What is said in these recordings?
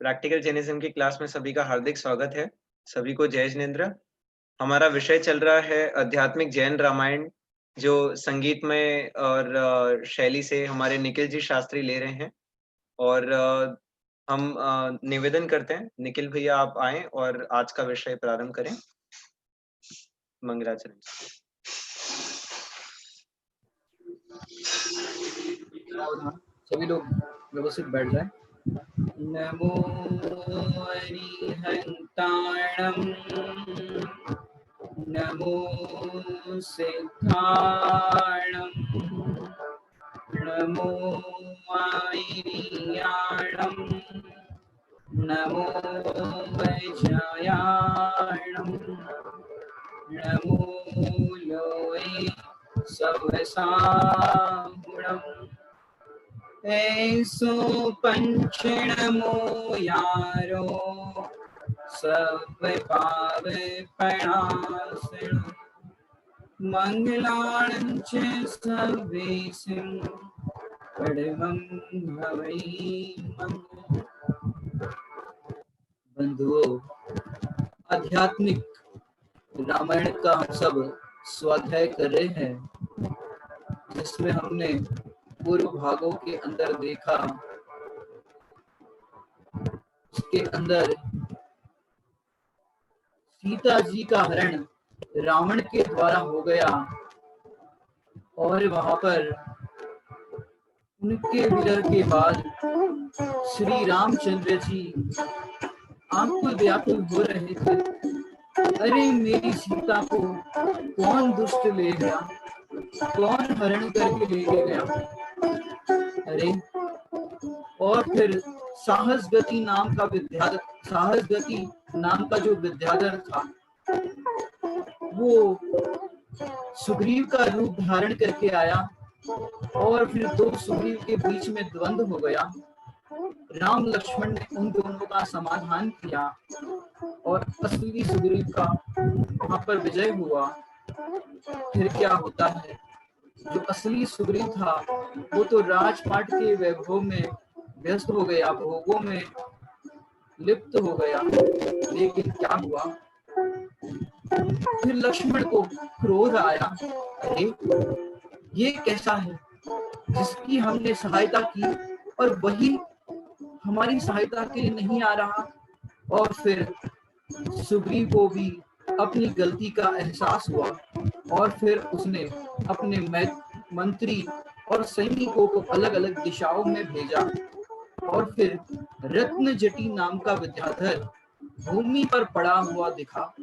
Practical Jainism की class में सभी का हार्दिक स्वागत है। सभी को जय जिनेंद्र। हमारा विषय चल रहा है आध्यात्मिक जैन रामायण, जो संगीतमय और शैली से हमारे निखिल जी शास्त्री ले रहे हैं। और हम निवेदन करते हैं, निखिल भैया आप आएँ और आज का विषय प्रारंभ करें। मंगलाचरण। सभी लोग व्यवस्थित बैठ जाएं। नमो अरिहंताणं नमो सिद्धाणं नमो आयर्याणं नमो वैजयाणं नमो लोये सवसाहुणम् ऐसो पंचणमो यारो सब पाव प्रणासण मंगलाणं च सर्वेषां परमं भवै मंगलम्। बंधुओं, आध्यात्मिक रामायण का हम सब स्वाध्याय कर रहे हैं, जिसमें हमने पूर्व भागों के अंदर देखा, उसके अंदर सीता जी का हरण रावण के द्वारा हो गया और वहां पर उनके विरह के बाद श्री रामचंद्र जी आंकुल व्याकुल हो रहे थे। अरे मेरी सीता को कौन दुष्ट ले गया, कौन हरण करके ले गया। अरे और फिर साहसगति नाम का जो विद्याधर था, वो सुग्रीव का रूप धारण करके आया और फिर दो सुग्रीव के बीच में द्वंद्व हो गया। राम लक्ष्मण ने उन दोनों का समाधान किया और असली सुग्रीव का वहां पर विजय हुआ। फिर क्या होता है, जो असली सुग्रीव था वो तो राजपाट के वैभव में व्यस्त हो गया, भोगों में लिप्त हो गया। लेकिन क्या हुआ, फिर लक्ष्मण को क्रोध आया। अरे ये कैसा है जिसकी हमने सहायता की और वही हमारी सहायता के लिए नहीं आ रहा। और फिर सुग्रीव को भी अपनी गलती का एहसास हुआ और फिर उसने अपने मंत्री और सैनिकों को अलग अलग दिशाओं में भेजा। और फिर रत्नजटी नाम का विद्याधर भूमि पर पड़ा हुआ दिखा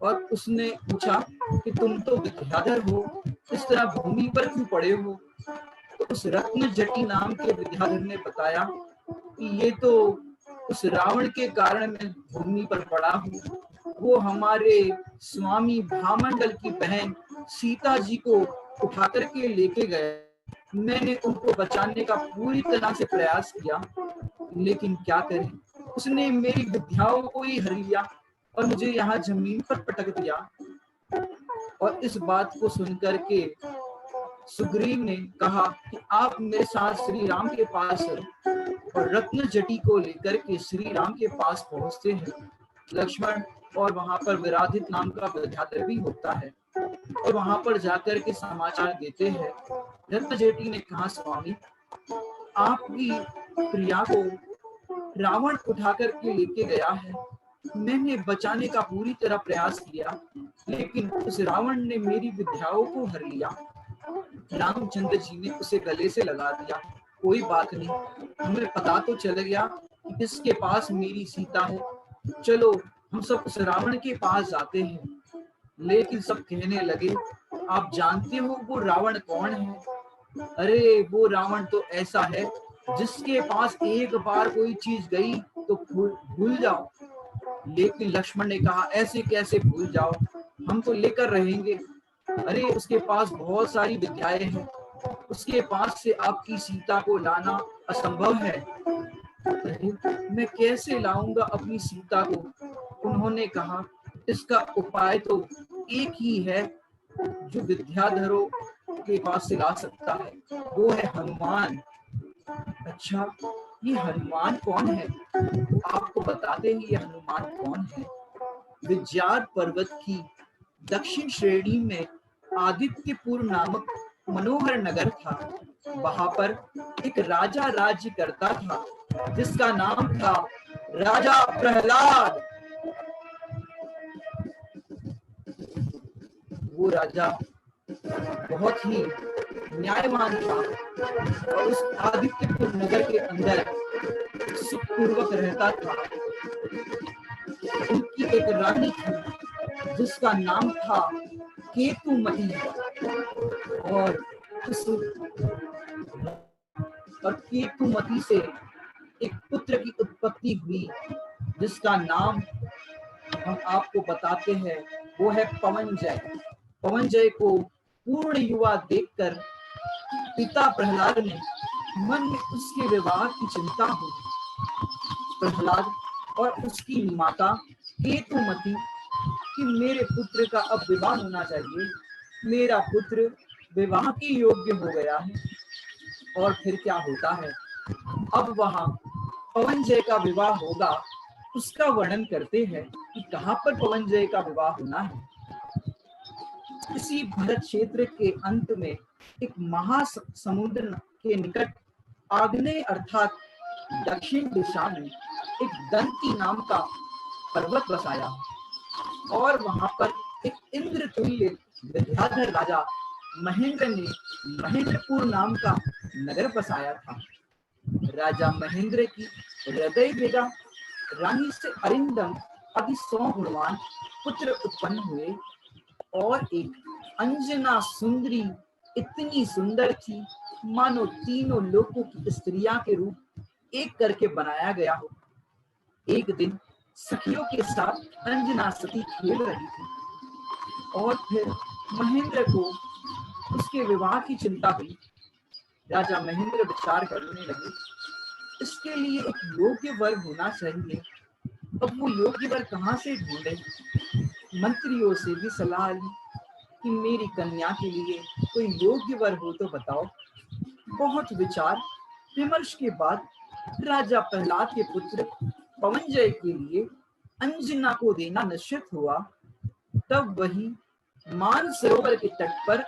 और उसने पूछा कि तुम तो विद्याधर हो, इस तरह भूमि पर क्यों पड़े हो। तो उस रत्नजटी नाम के विद्याधर ने बताया कि ये तो उस रावण के कारण मैं भूमि पर पड़ा हूँ। वो हमारे स्वामी भामंडल की बहन सीता जी को उठा करके लेके गए। मैंने उनको बचाने का पूरी तरह से प्रयास किया, लेकिन क्या करें, उसने मेरी विद्याओं को ही हर लिया और मुझे यहाँ जमीन पर पटक दिया। और इस बात को सुनकर के सुग्रीव ने कहा कि आप मेरे साथ श्री राम के पास और रत्नजटी को लेकर के श्री राम के पास पहुंचते हैं। लक्ष्मण और वहां पर विराधित नाम का विद्याधर भी होता है और वहां पर जाकर के समाचार देते हैं। रत्नजटी ने कहा, स्वामी आपकी प्रिया को रावण उठा करके लेके गया है। मैंने बचाने का पूरी तरह प्रयास किया, लेकिन उस रावण ने मेरी विद्याओं को हर लिया। रामचंद्र जी ने उसे गले से लगा दिया। कोई बात नहीं, हमें पता तो चल गया कि किसके पास मेरी सीता है। चलो हम सब उस रावण के पास जाते हैं। लेकिन सब कहने लगे, आप जानते हो वो रावण कौन है। अरे वो रावण तो ऐसा है जिसके पास एक बार कोई चीज गई तो भूल जाओ। लेकिन लक्ष्मण ने कहा, ऐसे कैसे भूल जाओ, हम तो लेकर रहेंगे। अरे उसके पास बहुत सारी विद्याएं हैं, उसके पास से आपकी सीता को लाना असंभव है। मैं कैसे लाऊंगा अपनी सीता को। उन्होंने कहा, इसका उपाय तो एक ही है जो विद्याधरों के पास से ला सकता है, वो है हनुमान। अच्छा, ये हनुमान कौन है? आपको बताते हैं ये हनुमान कौन है। विज्यार पर्वत की दक्षिण श्रेणी में आदित्यपुर नामक मनोहर नगर था। वहां पर एक राजा राज्य करता था जिसका नाम था राजा प्रहलाद। वो राजा बहुत ही न्यायवान था और उस आदित्यपुर नगर के अंदर सुखपूर्वक रहता था। उनकी एक रानी थी जिसका नाम था केतुमती और केतुमती से एक पुत्र की उत्पत्ति हुई जिसका नाम हम आपको बताते हैं, वो है पवनजय। पवनजय को पूर्ण युवा देखकर पिता प्रहलाद ने मन में उसके विवाह की चिंता हुई। प्रहलाद और उसकी माता केतुमती कि मेरे पुत्र का अब विवाह होना चाहिए, मेरा पुत्र विवाह के योग्य हो गया है। और फिर क्या होता है, अब वहां पवनजय का विवाह होगा। उसका वर्णन करते हैं कि कहां पर पवनजय का विवाह होना है। इसी भरत क्षेत्र के अंत में एक महासमुद्र के निकट आग्नेय अर्थात दक्षिण दिशा में एक दंती नाम का पर्वत बसाया और वहां पर एक इंद्र तुल्य विद्याधर राजा महेंद्र ने महेंद्रपुर नाम का नगर बसाया था। राजा महेंद्र की हृदय वेगा रानी से अरिंदम आदि 100 गुणवान पुत्र उत्पन्न हुए और एक अंजना सुंदरी इतनी सुंदर थी मानो तीनों लोकों की स्त्रियां के रूप एक करके बनाया गया हो। एक दिन सखियों के साथ अंजना सती खेल रही थी और फिर महेंद्र को उसके विवाह की चिंता हुई। राजा महेंद्र विचार करने लगे, इसके लिए एक योग्य वर होना चाहिए। अब वो योग्य वर कहाँ से ढूंढे? मंत्रियों से भी सलाह ली कि मेरी कन्या के लिए कोई योग्य वर हो तो बताओ। बहुत विचार विमर्श के बाद राजा प्रहलाद के पुत्र पवनजय के लिए अंजना को देना निश्चित हुआ। तब वही मानसरोवर के तट पर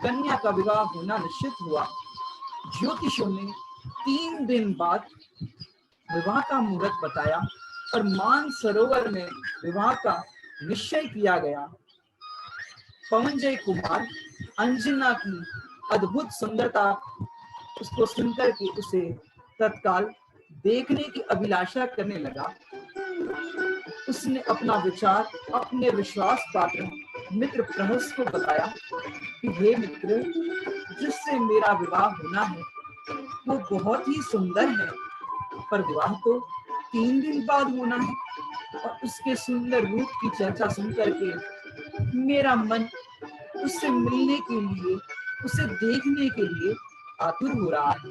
कन्या का विवाह होना निश्चित हुआ। ज्योतिषों ने 3 दिन बाद विवाह का मुहूर्त बताया और मानसरोवर में विवाह का निश्चय किया गया। पवनजय कुमार अंजना की अद्भुत सुंदरता उसको सुनकर के उसे तत्काल देखने की अभिलाषा करने लगा। उसने अपना विचार अपने विश्वास पात्र मित्र प्रहस्त को बताया कि हे मित्र, जिससे मेरा विवाह होना है वो बहुत ही सुंदर है, पर विवाह तो 3 दिन बाद होना है और उसके सुंदर रूप की चर्चा सुनकर के मेरा मन उससे मिलने के लिए, उसे देखने के लिए आतुर हो रहा है।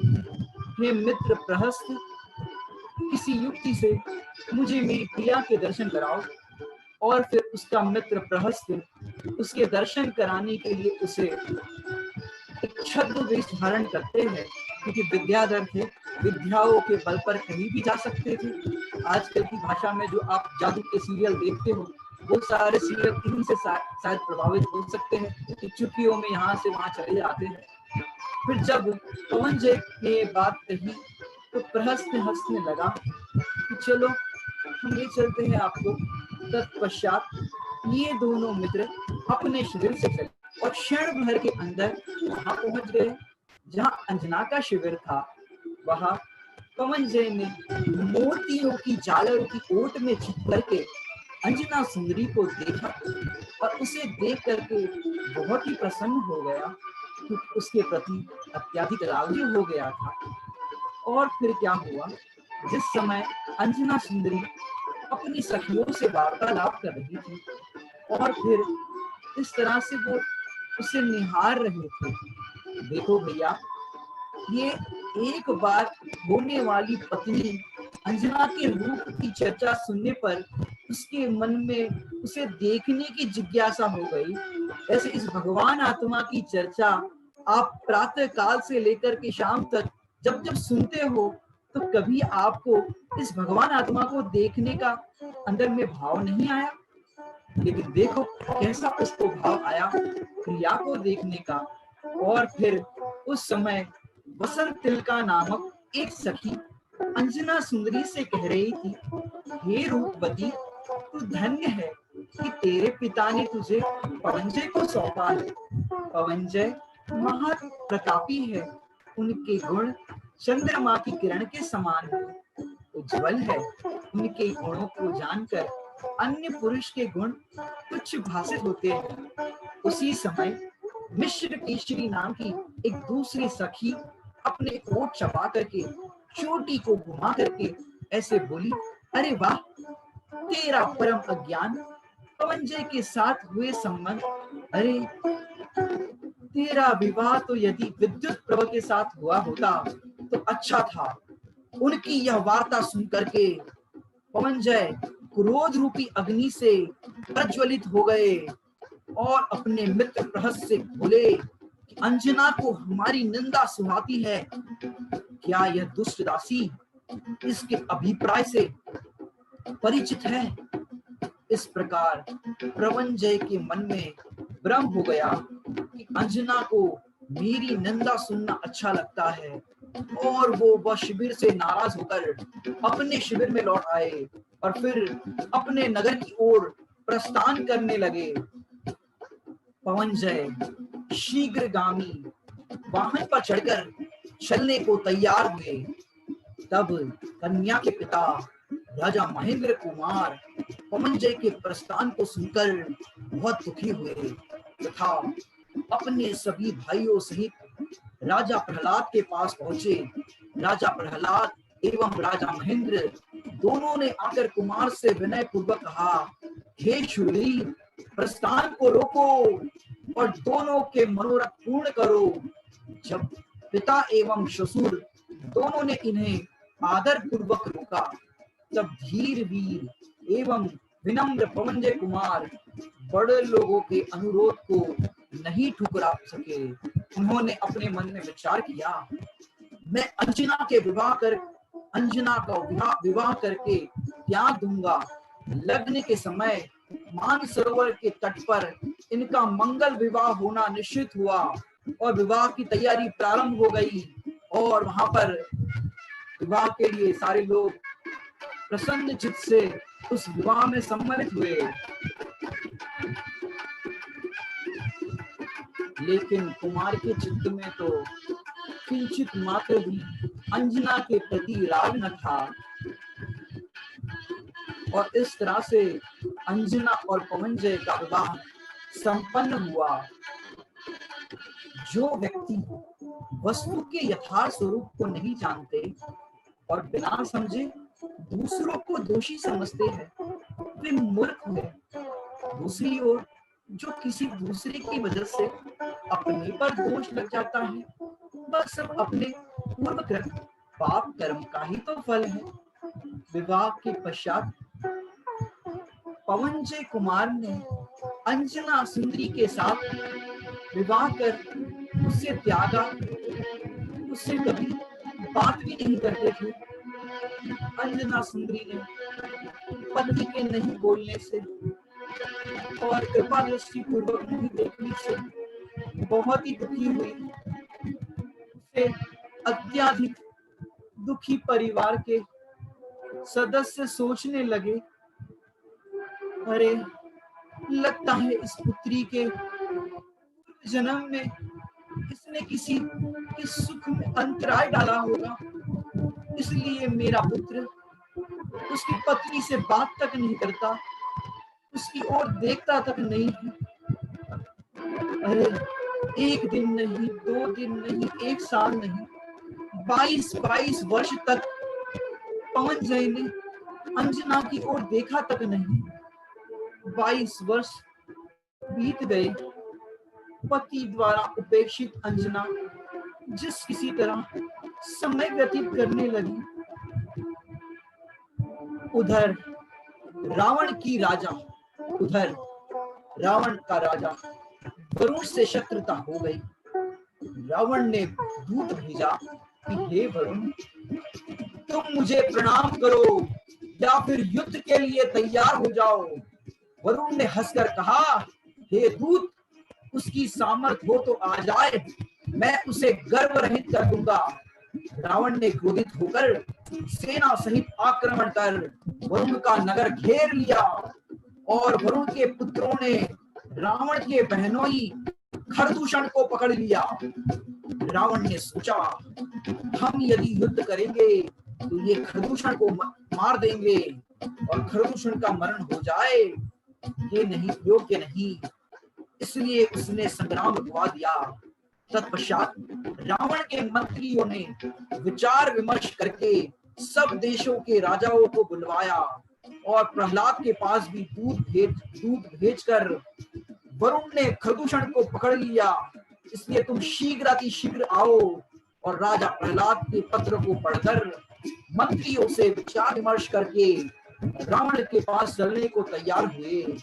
हे मित्र प्रहस्त, किसी युक्ति से मुझे मेरी प्रिया के दर्शन कराओ। और फिर उसका मित्र प्रहस्त उसके दर्शन कराने के लिए उसे एक छद्म वेश धारण करते हैं, क्योंकि विद्याधर थे, विद्याओं के बल पर कहीं भी जा सकते थे। आजकल की भाषा में जो आप जादू के सीरियल देखते हो, वो सारे सीरियल इन्हीं से शायद प्रभावित हो सकते हैं कि चुटकियों में यहाँ से वहां चले जाते हैं। फिर जब पवनजय ने बात कही तो प्रहस्त हंसने लगा कि चलो हम ले चलते हैं आपको। तत्पश्चात ये दोनों मित्र अपने शिविर से चले और क्षण भर के अंदर वहां पहुंच गए जहां अंजना का शिविर था। वहां पवनजय ने मोतियों की झालर की ओट में छिप करके अंजना सुंदरी को देखा और उसे देख करके बहुत ही प्रसन्न हो गया, क्योंकि उसके प्रति अत्यधिक राजी हो गया था। और फिर क्या हुआ, जिस समय अंजना सुंदरी अपनी सखियों से वार्तालाप कर रही थी और फिर इस तरह से वो उसे निहार रहे थे। देखो भैया, ये एक बार होने वाली पत्नी अंजना के रूप की चर्चा सुनने पर उसके मन में उसे देखने की जिज्ञासा हो गई। ऐसे इस भगवान आत्मा की चर्चा आप प्रातः काल से लेकर के शाम तक जब जब सुनते हो तो कभी आपको इस भगवान आत्मा को देखने का अंदर में भाव नहीं आया? लेकिन देखो कैसा उसको भाव आया प्रिया को देखने का। और फिर उस समय वसंत तिलका नामक एक सखी अंजना सुंदरी से कह रही थी, हे रूपवती, तू धन्य है कि तेरे पिता ने तुझे पवनजय को सौंपा है। पवनजय महाप्रतापी है, उनके गुण चंद्रमा की किरण के समान है, उज्जवल है। उनके गुणों को जानकर अन्य पुरुष के गुण तुच्छ भाषित होते हैं। उसी समय मिश्र केशरी नाम की एक दूसरी सखी अपने ओठ चबा करके चोटी को घुमा करके ऐसे बोली, अरे वाह, तेरा परम अज्ञान पवनजय के साथ हुए संबंध, अरे तेरा विवाह तो यदि विद्युत प्रभा के साथ हुआ होता तो अच्छा था। उनकी यह वार्ता सुनकर के पवनजय क्रोध रूपी अग्नि से प्रज्वलित हो गए और अपने मित्र प्रहस्त से बोले कि अंजना को हमारी निंदा सुहाती है, क्या यह दुष्ट दासी इसके अभिप्राय से परिचित है? इस प्रकार पवनजय के मन में भ्रम हो गया कि अंजना को मेरी निंदा सुनना अच्छा लगता है, और वह शिविर से नाराज होकर अपने शिविर में लौट आए और फिर अपने नगर की ओर प्रस्थान करने लगे। पवनजय शीघ्रगामी वाहन पर चढ़कर चलने को तैयार हुए। तब कन्या के पिता राजा महेंद्र कुमार पवनजय के प्रस्थान को सुनकर बहुत दुखी हुए तथा अपने सभी भाइयों सहित राजा प्रहलाद के पास पहुंचे। राजा प्रहलाद एवं राजा महेंद्र दोनों ने आकर कुमार से विनय पूर्वक कहा, हे शूरवीर, प्रस्थान को रोको और दोनों के मनोरथ पूर्ण करो। जब पिता एवं ससुर दोनों ने इन्हें आदर पूर्वक रोका, तब धीर वीर एवं विनम्र पवनजय कुमार बड़े लोगों के अनुरोध को नहीं ठुकरा सके। उन्होंने अपने मन में विचार किया, मैं अंजना का विवाह करके त्याग दूंगा। लग्न के समय मानसरोवर के तट पर इनका मंगल विवाह होना निश्चित हुआ और विवाह की तैयारी प्रारंभ हो गई और वहां पर विवाह के लिए सारे लोग प्रसन्न चित्त से उस विवाह में सम्मिलित हुए। लेकिन कुमार के चित्त में तो किंचित मात्र भी अंजना के प्रति राग न था और इस तरह से अंजना और पवनजय का विवाह संपन्न हुआ। जो व्यक्ति वस्तु के यथार्थ स्वरूप को नहीं जानते और बिना समझे दूसरों को दोषी समझते हैं, वे मूर्ख हैं। दूसरी ओर जो किसी दूसरे की वजह से अपने पर दोष लग जाता है, वह सब अपने पूर्वकृत पाप कर्म का ही तो फल है। विवाह के पश्चात पवनजय कुमार ने अंजना सुंदरी के साथ विवाह कर उससे त्यागा। उससे कभी बात भी नहीं करते थे। अंजना सुंदरी ने पति के नहीं बोलने से और कृपा दृष्टि पूर्वक नहीं देखने से बहुत ही दुखी हुई। उसे अत्याधिक दुखी परिवार के सदस्य सोचने लगे, अरे लगता है इस पुत्री के जन्म में इसने किसी के सुख में अंतराय डाला होगा, इसलिए मेरा पुत्र उसकी पत्नी से बात तक नहीं करता, उसकी ओर देखता तक नहीं है। अरे एक दिन नहीं, 2 दिन नहीं, 1 साल नहीं, 22 वर्ष तक पवनजय ने अंजना की ओर देखा तक नहीं। 22 वर्ष बीत गए। पति द्वारा उपेक्षित अंजना जिस किसी तरह समय व्यतीत करने लगी। उधर रावण का राजा वरुण से शत्रुता हो गई। रावण ने दूत भेजा कि हे वरुण, तुम मुझे प्रणाम करो या फिर युद्ध के लिए तैयार हो जाओ। वरुण ने हंसकर कहा, हे दूत, उसकी सामर्थ हो तो आ जाए, मैं उसे गर्व रहित कर दूंगा। रावण ने क्रोधित होकर सेना सहित आक्रमण कर वरुण का नगर घेर लिया और वरुण के पुत्रों ने रावण के बहनोई खरदूषण को पकड़ लिया। रावण ने सोचा, हम यदि युद्ध करेंगे तो ये खरदूषण को मार देंगे और खरदूषण का मरण हो जाए, ये नहीं योग्य नहीं, इसलिए उसने संग्राम रुकवा दिया। तत्पश्चात रावण के मंत्रियों ने विचार विमर्श करके सब देशों के राजाओं को बुलवाया और प्रहलाद के पास भी दूत भेजकर वरुण ने खरदूषण को पकड़ लिया, इसलिए तुम शीघ्र अतिशीघ्र आओ। और राजा प्रहलाद के पत्र को पढ़कर मंत्रियों से विचार विमर्श करके रावण के पास चलने को तैयार हुए।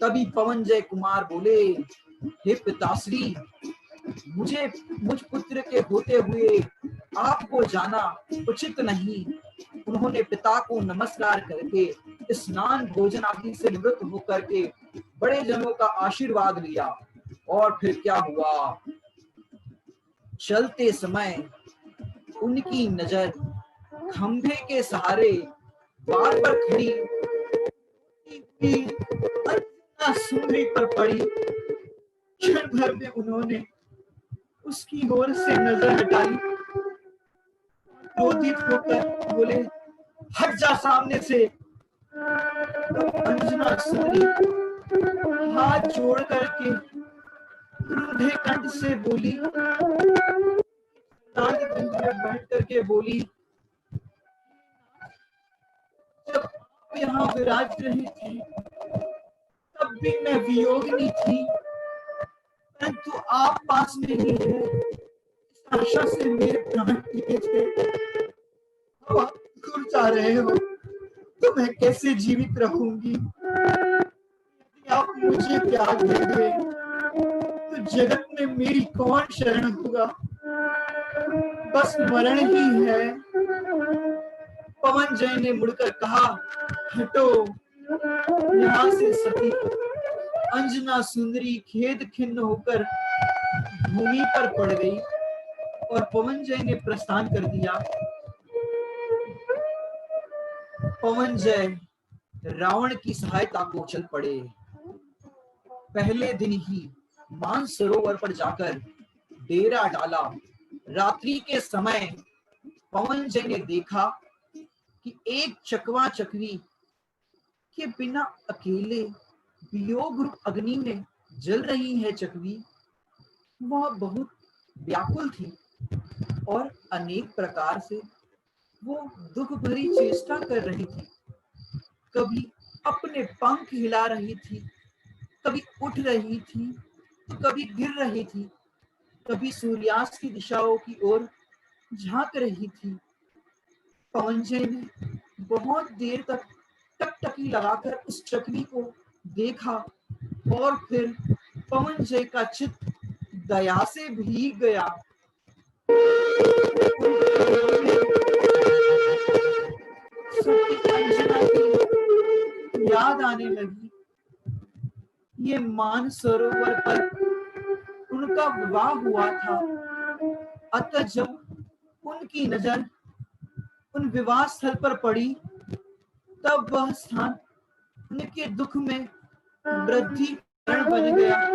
तभी पवनजय कुमार बोले, हे पिताश्री, मुझ पुत्र के होते हुए आपको जाना उचित नहीं। उन्होंने पिता को नमस्कार करके स्नान भोजन आदि से निवृत्त होकर के बड़े जनों का आशीर्वाद लिया। और फिर क्या हुआ, चलते समय उनकी नजर खंभे के सहारे द्वार पर खड़ी सुंदरी पर पड़ी। क्षण भर में उन्होंने उसकी ओर से नजर हटाई, क्रोधित होकर बोले, हट जा सामने से। तो अंजना सुंदरी हाथ जोड़ करके क्रोधे कंठ से बोली, बैठ करके बोली, जब आप यहाँ विराज रहे थे तब भी मैं वियोगिनी थी, परंतु आप पास में ही है, इस आशा से मेरे प्राण टिके थे। अब आप दूर जा रहे हो तो मैं कैसे जीवित रहूंगी? यदि आप मुझे त्याग देंगे तो जगत में मेरी कौन शरण होगा? बस मरण ही है। पवनजय ने मुड़कर कहा, हटो यहाँ से। सती अंजना सुंदरी खेद खिन्न होकर भूमि पर पड़ गई और पवनजय ने प्रस्थान कर दिया। पवनजय रावण की सहायता को चल पड़े। पहले दिन ही मानसरोवर पर जाकर डेरा डाला। रात्रि के समय पवनजय ने देखा कि एक चकवा चकवी के बिना अकेले वियोग रूप अग्नि में जल रही है। चकवी वह बहुत व्याकुल थी और अनेक प्रकार से वो दुख भरी चेष्टा कर रही थी। कभी अपने पंख हिला रही थी, कभी उठ रही थी, कभी गिर रही थी, कभी सूर्यास्त की दिशाओं की ओर झांक रही थी। पवनजय ने बहुत देर तक टकटकी लगाकर उस चकवी को देखा और फिर पवनजय का चित्त दया से भीग गया। अंजना की याद आने लगी। ये मानसरोवर पर उनका विवाह हुआ था, अतः जब उनकी नजर उन विवाह स्थल पर पड़ी तब वह स्थान उनके दुख में वृद्धि कारण बन गया।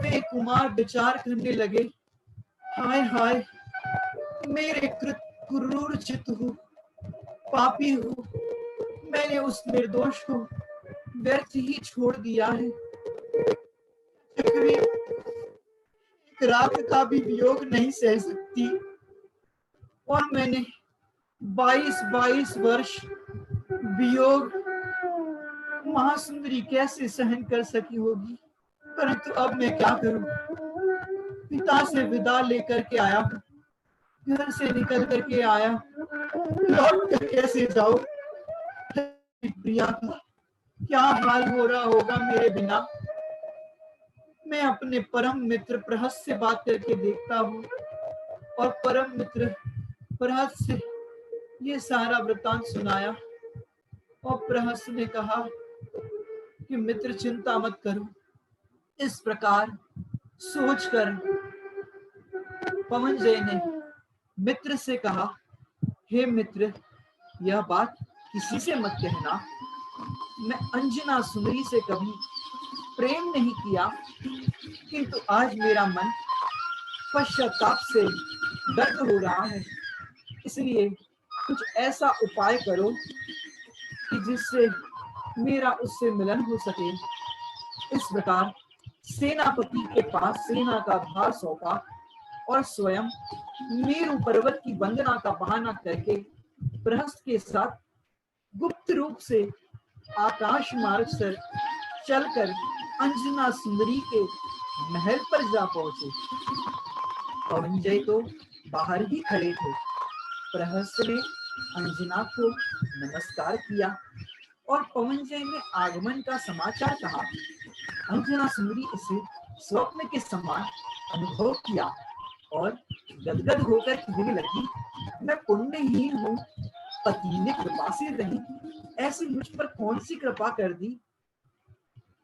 वे कुमार विचार करने लगे, हाय हाय, मेरे क्रूर चित्त हो, पापी हो, मैंने उस निर्दोष को व्यर्थ ही छोड़ दिया है। एक रात का भी वियोग नहीं सह सकती और मैंने 22 वर्ष वियोग महासुंदरी कैसे सहन कर सकी होगी। परंतु अब मैं क्या करूं? पिता से विदा लेकर के आया, घर से निकल करके आया, लौट कर कैसे जाऊं? प्रिया का क्या हाल हो रहा होगा मेरे बिना। मैं अपने परम मित्र प्रहत से बात करके देखता हूँ और परम मित्र प्रहत से ये सारा वृत्तांत सुनाया और प्रहस्त ने कहा कि मित्र चिंता मत करो। इस प्रकार सोचकर पवनजय ने मित्र से कहा, हे मित्र, यह बात किसी से मत कहना। मैं अंजना सुंदरी से कभी प्रेम नहीं किया, किंतु आज मेरा मन पश्चाताप से दर्द हो रहा है, इसलिए कुछ ऐसा उपाय करो कि जिससे मेरा उससे मिलन हो सके। इस प्रकार सेनापति के पास सेना का भार सौंपा और स्वयं मेरु पर्वत की वंदना का बहाना करके प्रहस्त के साथ गुप्त रूप से आकाश मार्ग से चलकर अंजना सुंदरी के महल पर जा पहुंचे। पवनजय तो बाहर ही खड़े थे। प्रहस्त ने अंजना को नमस्कार किया और पवनजय ने आगमन का समाचार कहा। अंजना सुंदरी इसे स्वप्न के समान अनुभव किया और गदगद होकर कहने लगी, मैं पुण्यहीन हूँ, पति ने कृपा से रही, ऐसी मुझ पर कौन सी कृपा कर दी।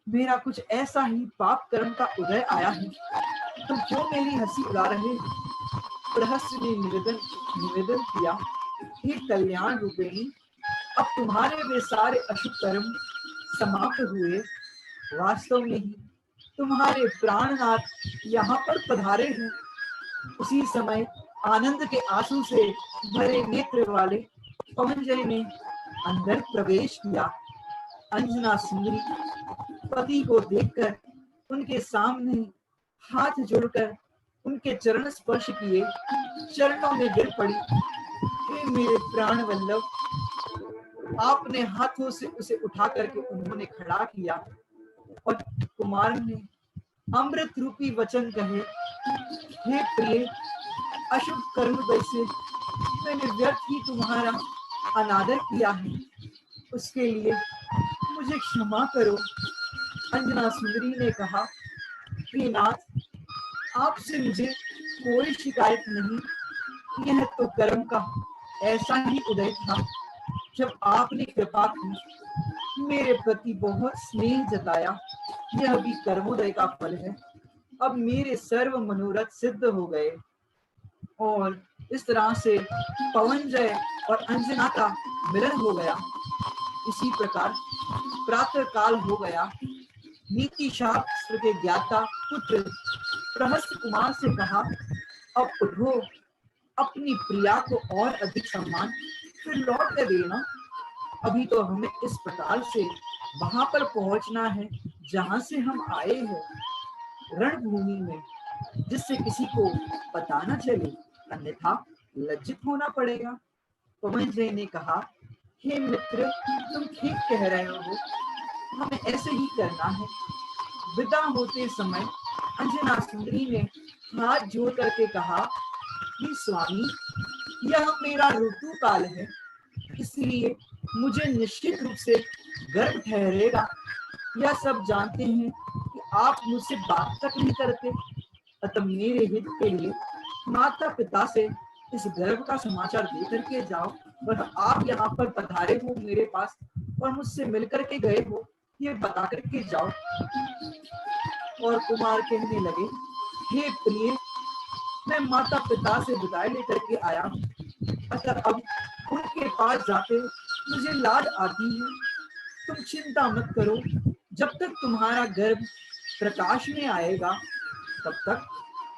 मेरा कुछ ऐसा ही पाप कर्म का उदय आया है, तुम क्यों मेरी हंसी उड़ा रहे हो। प्रहस्त ने निवेदन किया, हे कल्याण रूपिणी, अब तुम्हारे वे सारे अशुभ कर्म समाप्त हुए। वास्तव में ही तुम्हारे प्राणनाथ यहाँ पर पधारे हैं। उसी समय आनंद के आंसू से भरे नेत्र वाले पवनजय ने अंदर प्रवेश किया। अंजना सुंदरी पति को देखकर उनके सामने हाथ जोड़कर उनके चरण स्पर्श किए, चरणों में गिर पड़ी। हे मेरे प्राण वल्लभ, आपने हाथों से उसे उठा करके उन्होंने खड़ा किया और कुमार ने अमृत रूपी वचन कहे, हे प्रिय, अशुभ कर्म से मैंने व्यर्थ ही तुम्हारा अनादर किया है, उसके लिए मुझे क्षमा करो। अंजना सुंदरी ने कहा, हे नाथ, आपसे मुझे कोई शिकायत नहीं, यह तो कर्म का ऐसा ही उदय था। जब आपने कृपा की, मेरे प्रति बहुत स्नेह जताया, यह भी कर्मोदय का फल है। अब मेरे सर्व मनोरथ सिद्ध हो गए। और इस तरह से पवनजय और अंजना का मिलन हो गया। इसी प्रकार प्रातः काल हो गया। नीति शास्त्र के ज्ञाता पुत्र प्रहस्त कुमार से कहा, अब उठो, अपनी प्रिया को और अधिक सम्मान फिर लौट कर देना। अभी तो हमें इस प्रकार से वहां पर पहुंचना है जहां से हम आए हैं, रणभूमि में, जिससे किसी को पता न चले, अन्यथा लज्जित होना पड़ेगा। पवनजय ने कहा, हे मित्र, तुम ठीक कह रहे हो, हमें ऐसे ही करना है। विदा होते समय अंजना सुंदरी ने हाथ जोड़ करके कहा, कि स्वामी, यह मेरा ऋतु काल है, इसलिए मुझे निश्चित रूप से गर्व ठहरेगा। यह सब जानते हैं कि आप मुझसे बात तक नहीं करते, अतः मेरे हित के लिए माता पिता से इस गर्व का समाचार दे करके जाओ। पर आप यहाँ पर पधारे हो मेरे पास और मुझसे मिलकर के गए हो, ये बता करके जाओ। और कुमार कहने लगे, हे प्रिय, मैं माता पिता से विदाई लेकर के आया हूँ, अतः अब उनके पास जाते मुझे लाज आती है। तुम चिंता मत करो, जब तक तुम्हारा गर्भ प्रकाश में आएगा, तब तक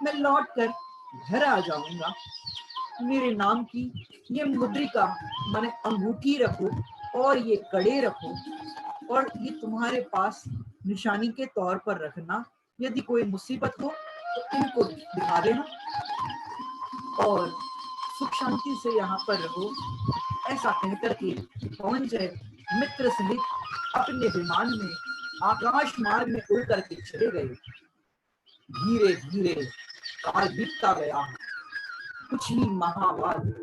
मैं लौट कर घर आ जाऊंगा। मेरे नाम की ये मुद्रिका माने अंगूठी रखो और ये कड़े रखो, और ये तुम्हारे पास निशानी के तौर पर रखना। यदि कोई मुसीबत हो तो इनको दिखा देना और सुख शांति से यहाँ पर रहो। ऐसा कहकर के पवनजय मित्र सहित अपने विमान में आकाश मार्ग में उड़ करके चले गए। धीरे धीरे काल बीतता गया। कुछ ही माह बाद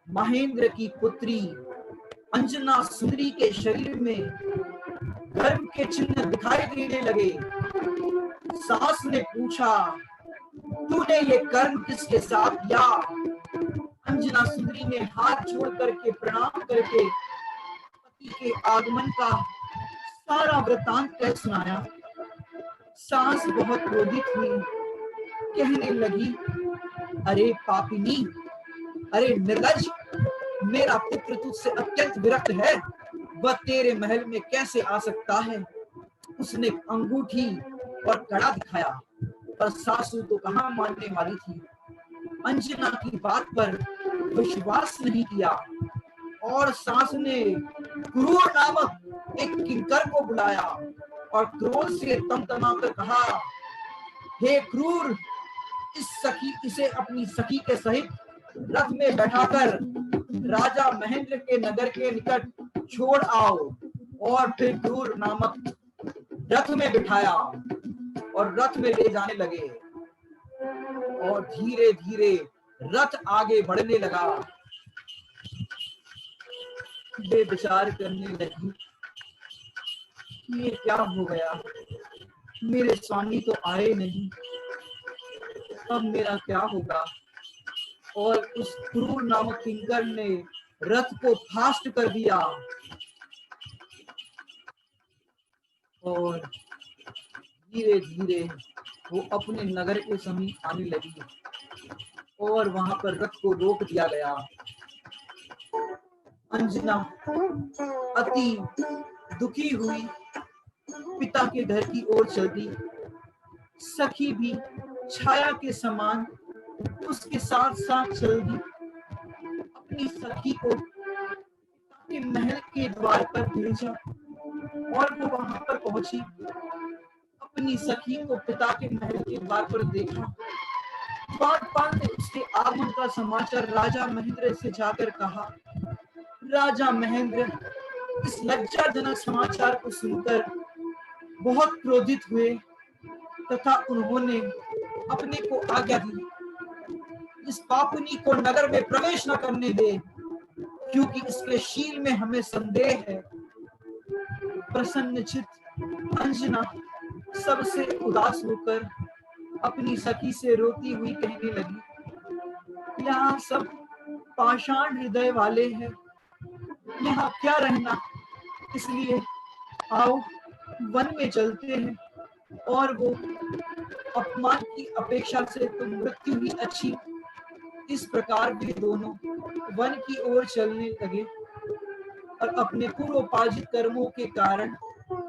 महेंद्र की पुत्री अंजना सुंदरी के शरीर में गर्भ के चिन्ह दिखाई देने लगे। सास ने पूछा, तूने ये कर्म किसके साथ किया? अंजना सुंदरी ने हाथ जोड़ करके प्रणाम करके पति के आगमन का सारा वृतांत कह सुनाया। सास बहुत क्रोधित हुई, कहने लगी, अरे पापिनी, अरे निर्लज, मेरा पुत्र तुझसे अत्यंत विरक्त है, वह तेरे महल में कैसे आ सकता है। उसने अंगूठी और कड़ा दिखाया, पर सासू तो कहाँ मानने वाली थी। अंजना की बात पर विश्वास नहीं किया और सास ने क्रूर नामक एक किंकर को बुलाया और क्रोध से तमतमाकर कहा, हे क्रूर, इसे अपनी सखी के सहित रथ में बैठाकर राजा महेंद्र के नगर के निकट छोड़ आओ। और फिर क्रूर नामक रथ में बिठाया और रथ में ले जाने लगे और धीरे धीरे रथ आगे बढ़ने लगा। वे विचार करने लगी, ये क्या हो गया, मेरे स्वामी तो आए नहीं, अब मेरा क्या होगा। और उस क्रूर नामक किंकर ने रथ को फास्ट कर दिया और धीरे धीरे वो अपने नगर के समीप आने लगी और वहां पर रथ को रोक दिया गया। अंजना अति दुखी हुई पिता के घर की ओर चलती। सखी भी छाया के समान उसके साथ साथ चल दी। अपनी सखी को के महल के द्वार पर भेजा और वो वहां पर पहुंची। अपनी सखी को पिता के महल के द्वार पर देखा। बागबान ने उसके आगमन का समाचार राजा महेंद्र से जाकर कहा। राजा महेंद्र इस लज्जाजनक समाचार को सुनकर बहुत क्रोधित हुए तथा उन्होंने अपने को आज्ञा दी, इस पापुनी को नगर में प्रवेश न करने दे, क्योंकि इसके शील में हमें संदेह है। प्रसन्नचित्त अंजना सबसे उदास होकर अपनी सखी से रोती हुई कहने लगी, यहाँ सब पाषाण हृदय वाले हैं, यहाँ क्या रहना, इसलिए आओ वन में चलते हैं और वो अपमान की अपेक्षा से तो मृत्यु ही अच्छी। इस प्रकार वे दोनों वन की ओर चलने लगे और अपने पूर्वोपार्जित कर्मों के कारण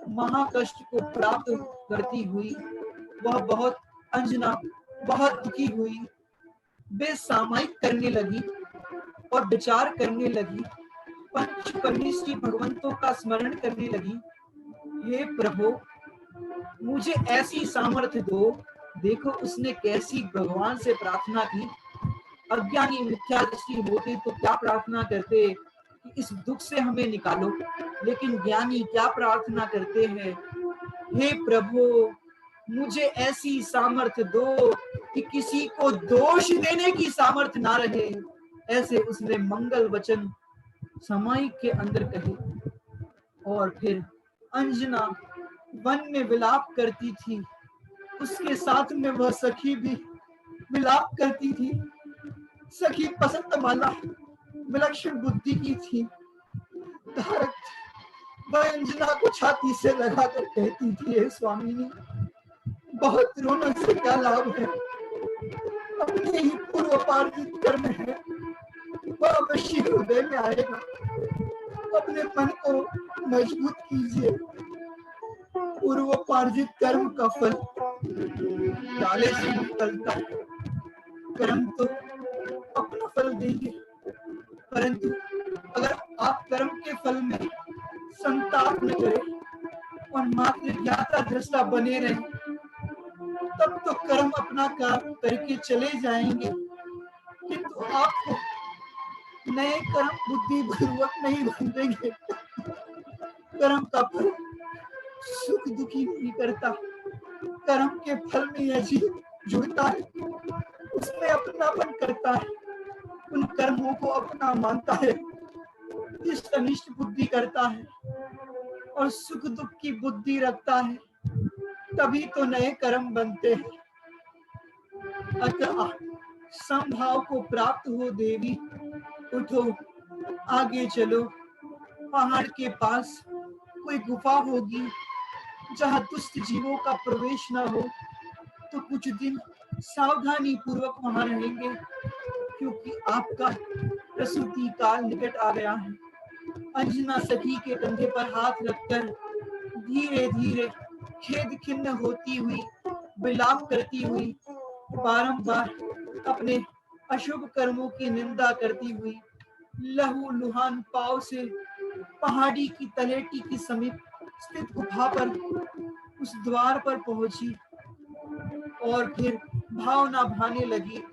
महाकष्ट को प्राप्त करती हुई वह अंजना बहुत दुखी हुई। वे सामायिक करने लगी और विचार करने लगी, पंच परमेश्वरी भगवंतों का स्मरण करने लगी। हे प्रभु, मुझे ऐसी सामर्थ्य दो। देखो उसने कैसी भगवान से प्रार्थना की। अज्ञानी मिथ्या दृष्टि होती तो क्या प्रार्थना करते कि इस दुख से हमें निकालो, लेकिन ज्ञानी क्या प्रार्थना करते हैं, हे प्रभु मुझे ऐसी सामर्थ्य दो कि किसी को दोष देने की सामर्थ्य ना रहे। ऐसे उसने मंगल वचन समाई के अंदर कहे। और फिर अंजना वन में विलाप करती थी, उसके साथ में वह सखी भी विलाप करती थी। सखी बसंतमाला विलक्षण बुद्धि की थी। वह अंजना को छाती से लगाकर कहती थी, हे स्वामिनी, बहुत रोने से क्या लाभ है, अपने ही पूर्वोपार्जित कर्म है, वह अवश्य हृदय में आएगा। अपने मन को मजबूत कीजिए। पूर्वोपार्जित कर्म का फल डाले से निकलता है। कर्म तो अपना फल देंगे, परंतु अगर आप कर्म के फल में संताप न करें और मात्र ज्ञाता दृष्टा बने रहें, तब तो कर्म अपना काम करके चले जाएंगे, किंतु आपको नए कर्म बुद्धि पूर्वक नहीं बंधेंगे। कर्म का फल सुख दुखी नहीं करता। कर्म के फल में यह जीव जुड़ता है, उसमें अपनापन करता है, उन कर्मों को अपना मानता है, इष्ट अनिष्ट बुद्धि करता है और सुख दुख की बुद्धि रखता है, तभी तो नए कर्म बनते हैं। अतः संभाव को प्राप्त हो देवी। उठो, आगे चलो। पहाड़ के पास कोई गुफा होगी जहाँ दुष्ट जीवों का प्रवेश न हो, तो कुछ दिन सावधानी पूर्वक वहां रहेंगे, क्योंकि आपका प्रसूति काल निकट आ गया है। अंजना सखी के कंधे पर हाथ रखकर धीरे धीरे खेद खिन्न होती हुई, विलाप करती हुई, बारंबार अपने अशुभ कर्मों की निंदा करती हुई लहू लुहान पाव से पहाड़ी की तलेटी के समीप स्थित गुफा पर उस द्वार पर पहुंची और फिर भावना भाने लगी।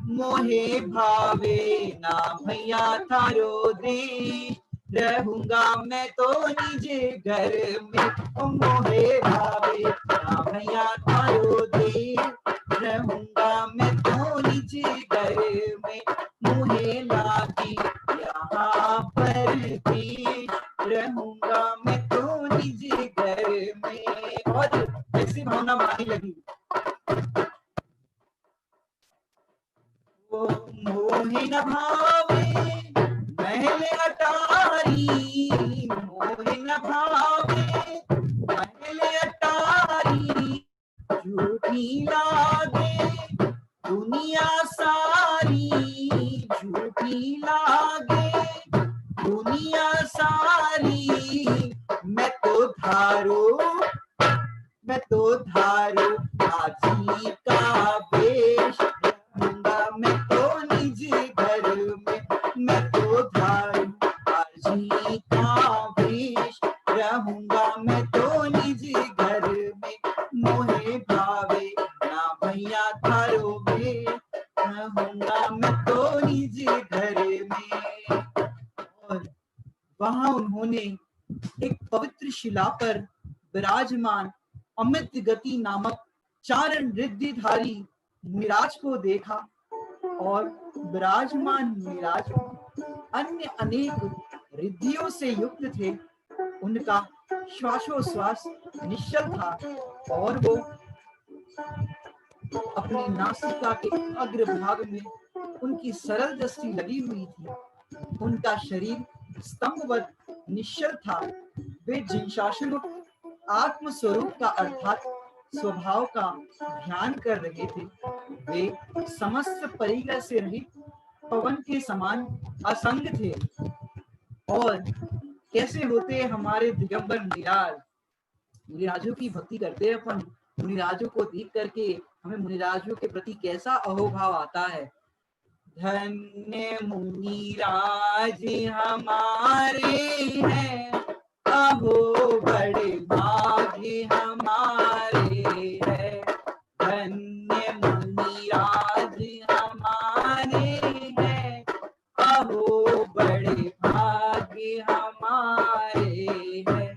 मोहे भावे ना भैया थारो देश, रहूंगा मैं तो निजे घर में। मोहे भावे ना भैया थारो देश, रहूंगा मैं तो निजे घर में। मुझे लागी यहाँ पर देश, रहूंगा मैं तो निजे घर में। और ऐसी भावना भाने लगी। मोहे न भावे महल अटारी, मोहे न भावे महल अटारी, झूठी लागे दुनिया सारी, झूठी लागे दुनिया सारी। मैं तो धारो आजी का वेश, मैं तो निजी घर में। मैं तो धारू आजी का वेश, रहूंगा मैं तो निजी घर में। मोहे भावे ना भैया थारो वेश, रहूंगा मैं तो निजी घर में। और वहां उन्होंने एक पवित्र शिला पर विराजमान अमित गति नामक चारण रिद्धिधारी मुनिराज को देखा, और विराजमान मुनिराज अन्य अनेक रिद्धियों से युक्त थे। उनका श्वासोश्वास निश्चल था और वो अपनी नासिका के अग्रभाग में उनकी सरल दृष्टि लगी हुई थी। उनका शरीर स्तंभवत निश्चल था। वे जिनशासन आत्म स्वरूप का अर्थात स्वभाव का ध्यान कर रहे थे। वे समस्त परिग्रह से रहित पवन के समान असंग थे। और कैसे होते हमारे दिगंबर मुनिराज। मुनिराजों की भक्ति करते हैं अपन। मुनिराजों को देख करके हमें मुनिराजों के प्रति कैसा अहोभाव आता है। धन्य मुनिराज हमारे हैं, अहो बड़े भाग्य हमारे हैं। धन्य मुनिराज हमारे हैं, अहो बड़े भाग्य हमारे हैं।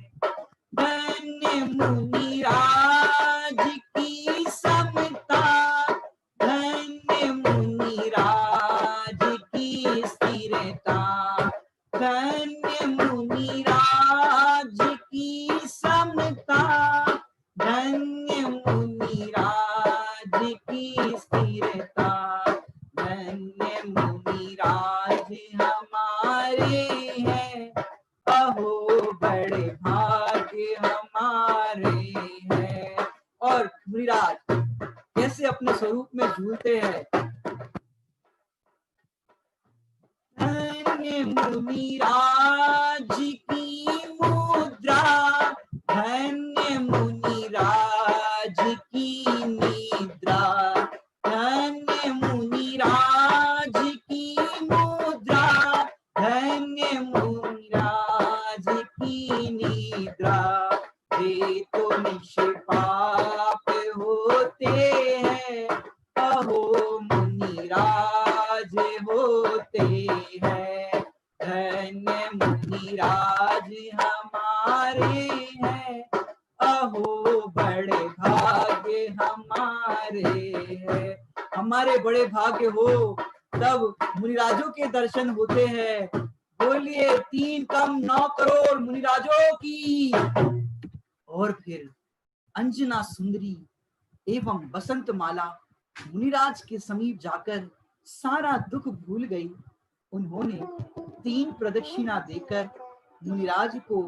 धन्य मुनिराज की समता, धन्य मुनिराज की स्थिरता, धन्य मुनिराज की समता, धन्य मुनिराज की स्थिरता। धन्य मुनिराज हमारे हैं, अहो बड़े भाग्य हमारे हैं। और मुनिराज कैसे अपने स्वरूप में झूलते हैं। धन्य मुनिराज की मुद्रा, धन्य मुनिराज की निद्रा, धन्य मुनिराज की मुद्रा, धन्य मुनिराज की निद्रा। वे तो निष्पाप होते हैं, अहो मुनिराज होते हैं। धन्य मुनिराज हमारे हैं, अहो बड़े भाग्य हमारे हैं। हमारे बड़े भाग्य हो तब मुनिराजों के दर्शन होते हैं। बोलिए 3 कम 9 करोड़ मुनिराजों की। और फिर अंजना सुंदरी एवं बसंत माला मुनिराज के समीप जाकर सारा दुख भूल गई। उन्होंने 3 प्रदक्षिणा देकर मुनिराज को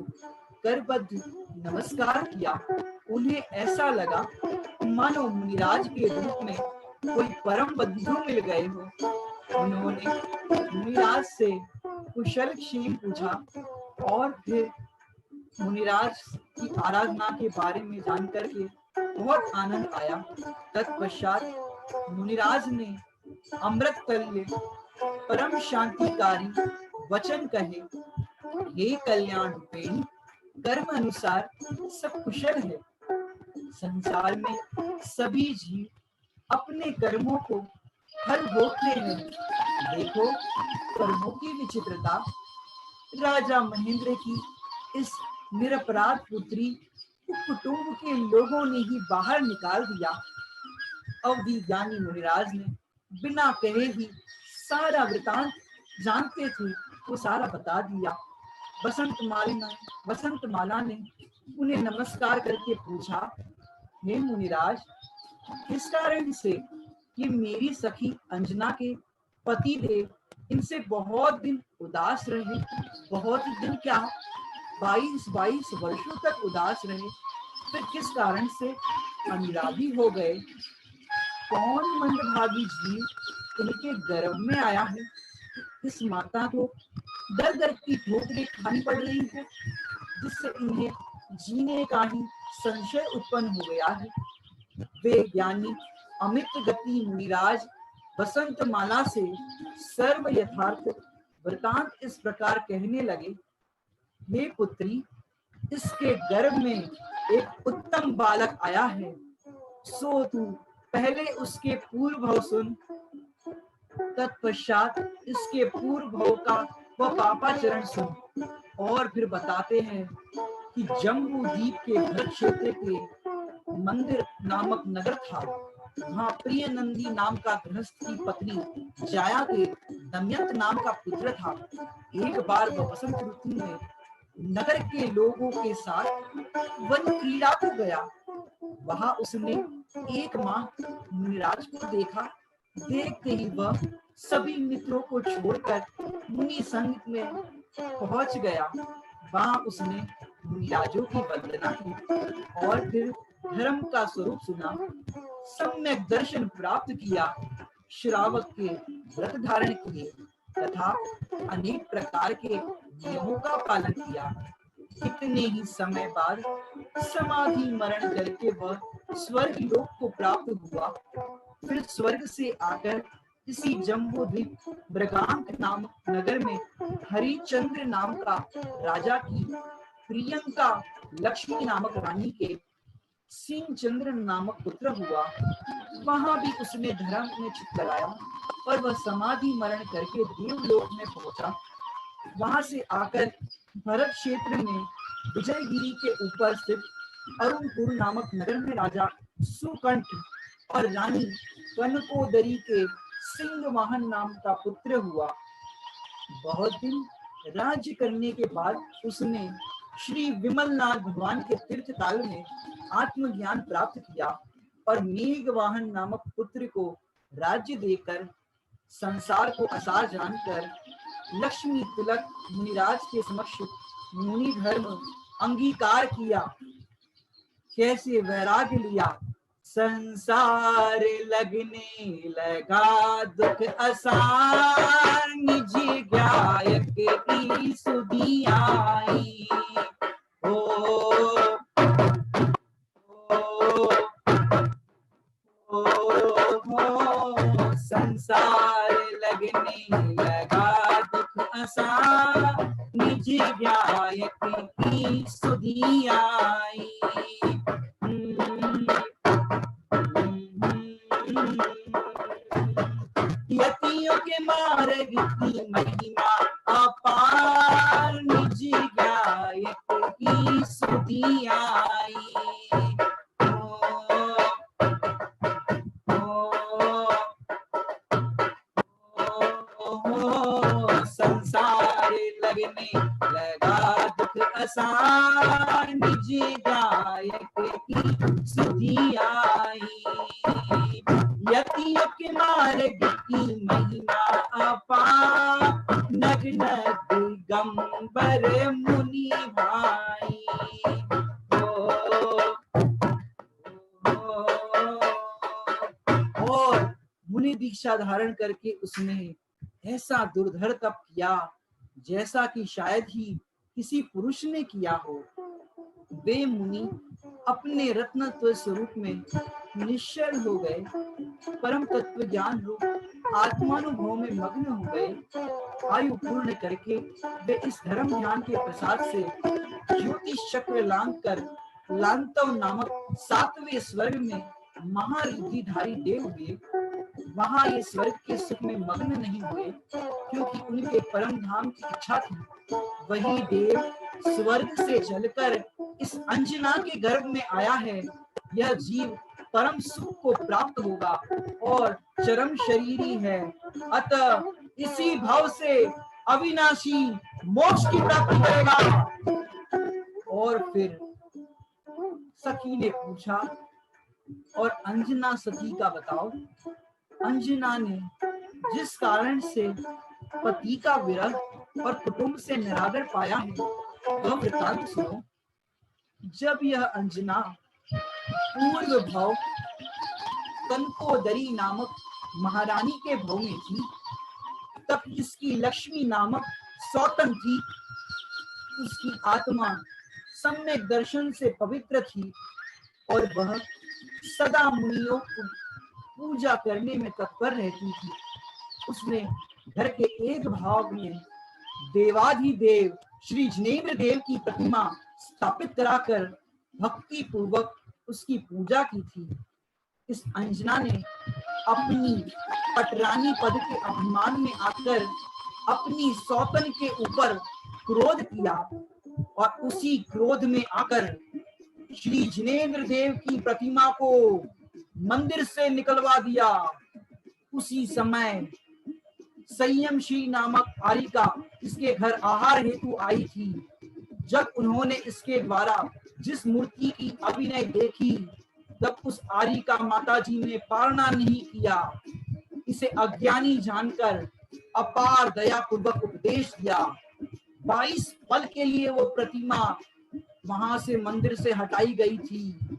करबद्ध नमस्कार किया। उन्हें ऐसा लगा मानो मुनिराज के रूप में कोई परम बंधु मिल गए हो। उन्होंने मुनिराज से कुशल क्षेम पूछा और फिर मुनिराज की आराधना के बारे में जानकर के बहुत आनंद आया। तत्पश्चात मुनिराज ने अमृत तुल्य परम शांतिकारी वचन कहे, हे कल्याण रूपिणी, कर्म अनुसार सब कुशल है। संसार में सभी जीव अपने कर्मों को फल भोगते हैं। देखो कर्मों की विचित्रता। राजा महेंद्र की इस निरपराध पुत्री कुटुंब के लोगों ने ही बाहर निकाल दिया। अवधि ज्ञानी मुनिराज ने बिना कहे ही सारा वृतांत जानते थे वो सारा बता दिया। वसंत माला ने उन्हें नमस्कार करके पूछा, हे मुनिराज, किस कारण से ये मेरी सखी अंजना के पति देव इनसे बहुत दिन उदास रहे? बहुत दिन क्या, 22 वर्षों तक उदास रहे, फिर किस कारण से अनुरागी हो गए? कौन मंदभागी जीव इनके गर्भ में आया है? इस माता को दर दर की ठोकरें खानी पड़ रही है, जिससे इन्हें जीने का ही संशय उत्पन्न हो गया है। वे ज्ञानी अमित गति मुनिराज वसंत माला से सर्व यथार्थ वृतांत इस प्रकार कहने लगे, हे पुत्री, इसके गर्भ में एक उत्तम बालक आया है, सो तू पहले उसके पूर्व भव सुन। तत्पश्चात इसके पूर्व भव का वह पापाचरण सुन। और फिर बताते हैं कि जम्बू द्वीप के भरत क्षेत्र के मंदिर नामक नगर था। वहाँ प्रिय नंदी नाम का गृहस्थ की पत्नी जाया के दमयंत नाम का पुत्र था। एक बार वह वसंत ऋतु में नगर के लोगों के साथ वन क्रीड़ा को गया। वहां उसने एक माह मुनिराज को देखा। देखते ही वह सभी मित्रों को छोड़कर मुनि संग में पहुंच गया। वहां उसने मुनिराजों की वंदना की और फिर धर्म का स्वरूप सुना, सम्यक दर्शन प्राप्त किया, श्रावक के व्रत धारण किए तथा अनेक प्रकार के नियमों का पालन किया। कितने ही समय बाद समाधि मरण करके वह स्वर्ग लोक को प्राप्त हुआ। फिर स्वर्ग से आकर इसी जम्बू द्वीप ब्रगांक नामक नगर में हरिचंद्र नाम का राजा की प्रियंका लक्ष्मी नामक रानी के सिंहचंद्र नामक पुत्र हुआ। वहां भी उसने धर्म में चित्त लगाया और वह समाधि मरण करके देवलोक में पहुंचा। वहां से आकर भरत क्षेत्र में विजयगिरी के ऊपर स्थित अरुणपुर नामक नगर में राजा सुकंठ और रानी कनकोदरी के सिंह वाहन नाम का पुत्र हुआ। बहुत दिन राज्य करने के बाद उसने श्री विमलनाथ भगवान के तीर्थ काल में आत्मज्ञान प्राप्त किया और मेघ वाहन नामक पुत्र को राज्य देकर संसार को असार जानकर लक्ष्मी तिलक मुनिराज के समक्ष मुनि धर्म अंगीकार किया। कैसे वैराग्य लिया, संसार लगने लगा दुख असार, निज गायक की सुधी आई। संसार लगने लगा दुख असार, निज गायक की सुधी आई। यतियों के मार्ग की महिमा अपार, निज गायक की सुधी आई। संसार लगने लगा दुख असार, निज गायक की सुधी आई। यति आपके मार्ग की महिमा अपार, नग नग दिगंबर मुनि भाई। और मुनि दीक्षा धारण करके उसने ऐसा दुर्धर तप किया जैसा कि शायद ही किसी पुरुष ने किया हो। वे मुनि अपने रत्नत्व स्वरूप में निश्चल हो गए, परम तत्व ज्ञान रूप आत्मानुभव में मग्न हो गए। आयु पूर्ण करके वे इस धर्म ध्यान के प्रसाद से ज्योतिष चक्र लांग कर लांतव नामक 7वें स्वर्ग में महारिद्धिधारी देव हुए। वहां ये स्वर्ग के सुख में मग्न नहीं हुए, क्योंकि उनके परम धाम की इच्छा थी। वही देव स्वर्ग से चलकर इस अंजना के गर्भ में आया है। यह जीव परम सुख को प्राप्त होगा और चरम शरीरी है, अतः इसी भाव से अविनाशी मोक्ष की प्राप्ति करेगा। और फिर सखी ने पूछा, और अंजना सती का बताओ। अंजना ने जिस कारण से पति का विरह और कुटुंब से निरादर पाया है वह वृतांत सुनो। जब यह अंजना पूर्व भाव कंकोदरी नामक महारानी के भव में थी, तब इसकी लक्ष्मी नामक सौतन थी। उसकी आत्मा सम्यक दर्शन से पवित्र थी और वह सदा मुनियों को पूजा करने में तत्पर रहती थी। उसने घर के एक भाग में देवाधिदेव श्री जिनेन्द्र देव की प्रतिमा स्थापित कराकर भक्ति पूर्वक उसकी पूजा की थी। इस अंजना ने अपनी पटरानी पद के अभिमान में आकर अपनी सौतन के ऊपर क्रोध किया और उसी क्रोध में आकर श्री जिनेन्द्र देव की प्रतिमा को मंदिर से निकलवा दिया। उसी समय संयमशी नामक आरिका इसके घर आहार हेतु आई थी। जब उन्होंने इसके द्वारा जिस मूर्ति की अभिनय देखी, तब उस आरिका माता जी ने पालना नहीं किया। इसे अज्ञानी जानकर अपार दया पूर्वक उपदेश दिया। 22 पल के लिए वो प्रतिमा वहां से मंदिर से हटाई गई थी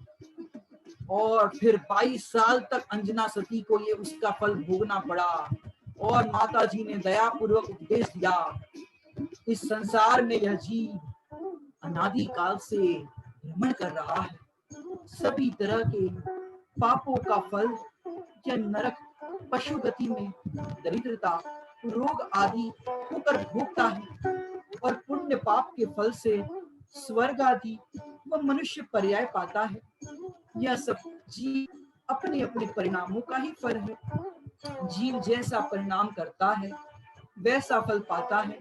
और फिर 22 साल तक अंजना सती को ये उसका फल भोगना पड़ा। और माता जी ने दया पूर्वक उपदेश दिया, इस संसार में यह जीव अनादि काल से भ्रमण कर रहा है। सभी तरह के पापों का फल या नरक, पशु गति में दरिद्रता, रोग आदि होकर भोगता है और पुण्य पाप के फल से स्वर्ग आदि व मनुष्य पर्याय पाता है। यह सब जीव अपने अपने परिणामों का ही फल है। जीव जैसा परिणाम करता है वैसा फल पाता है।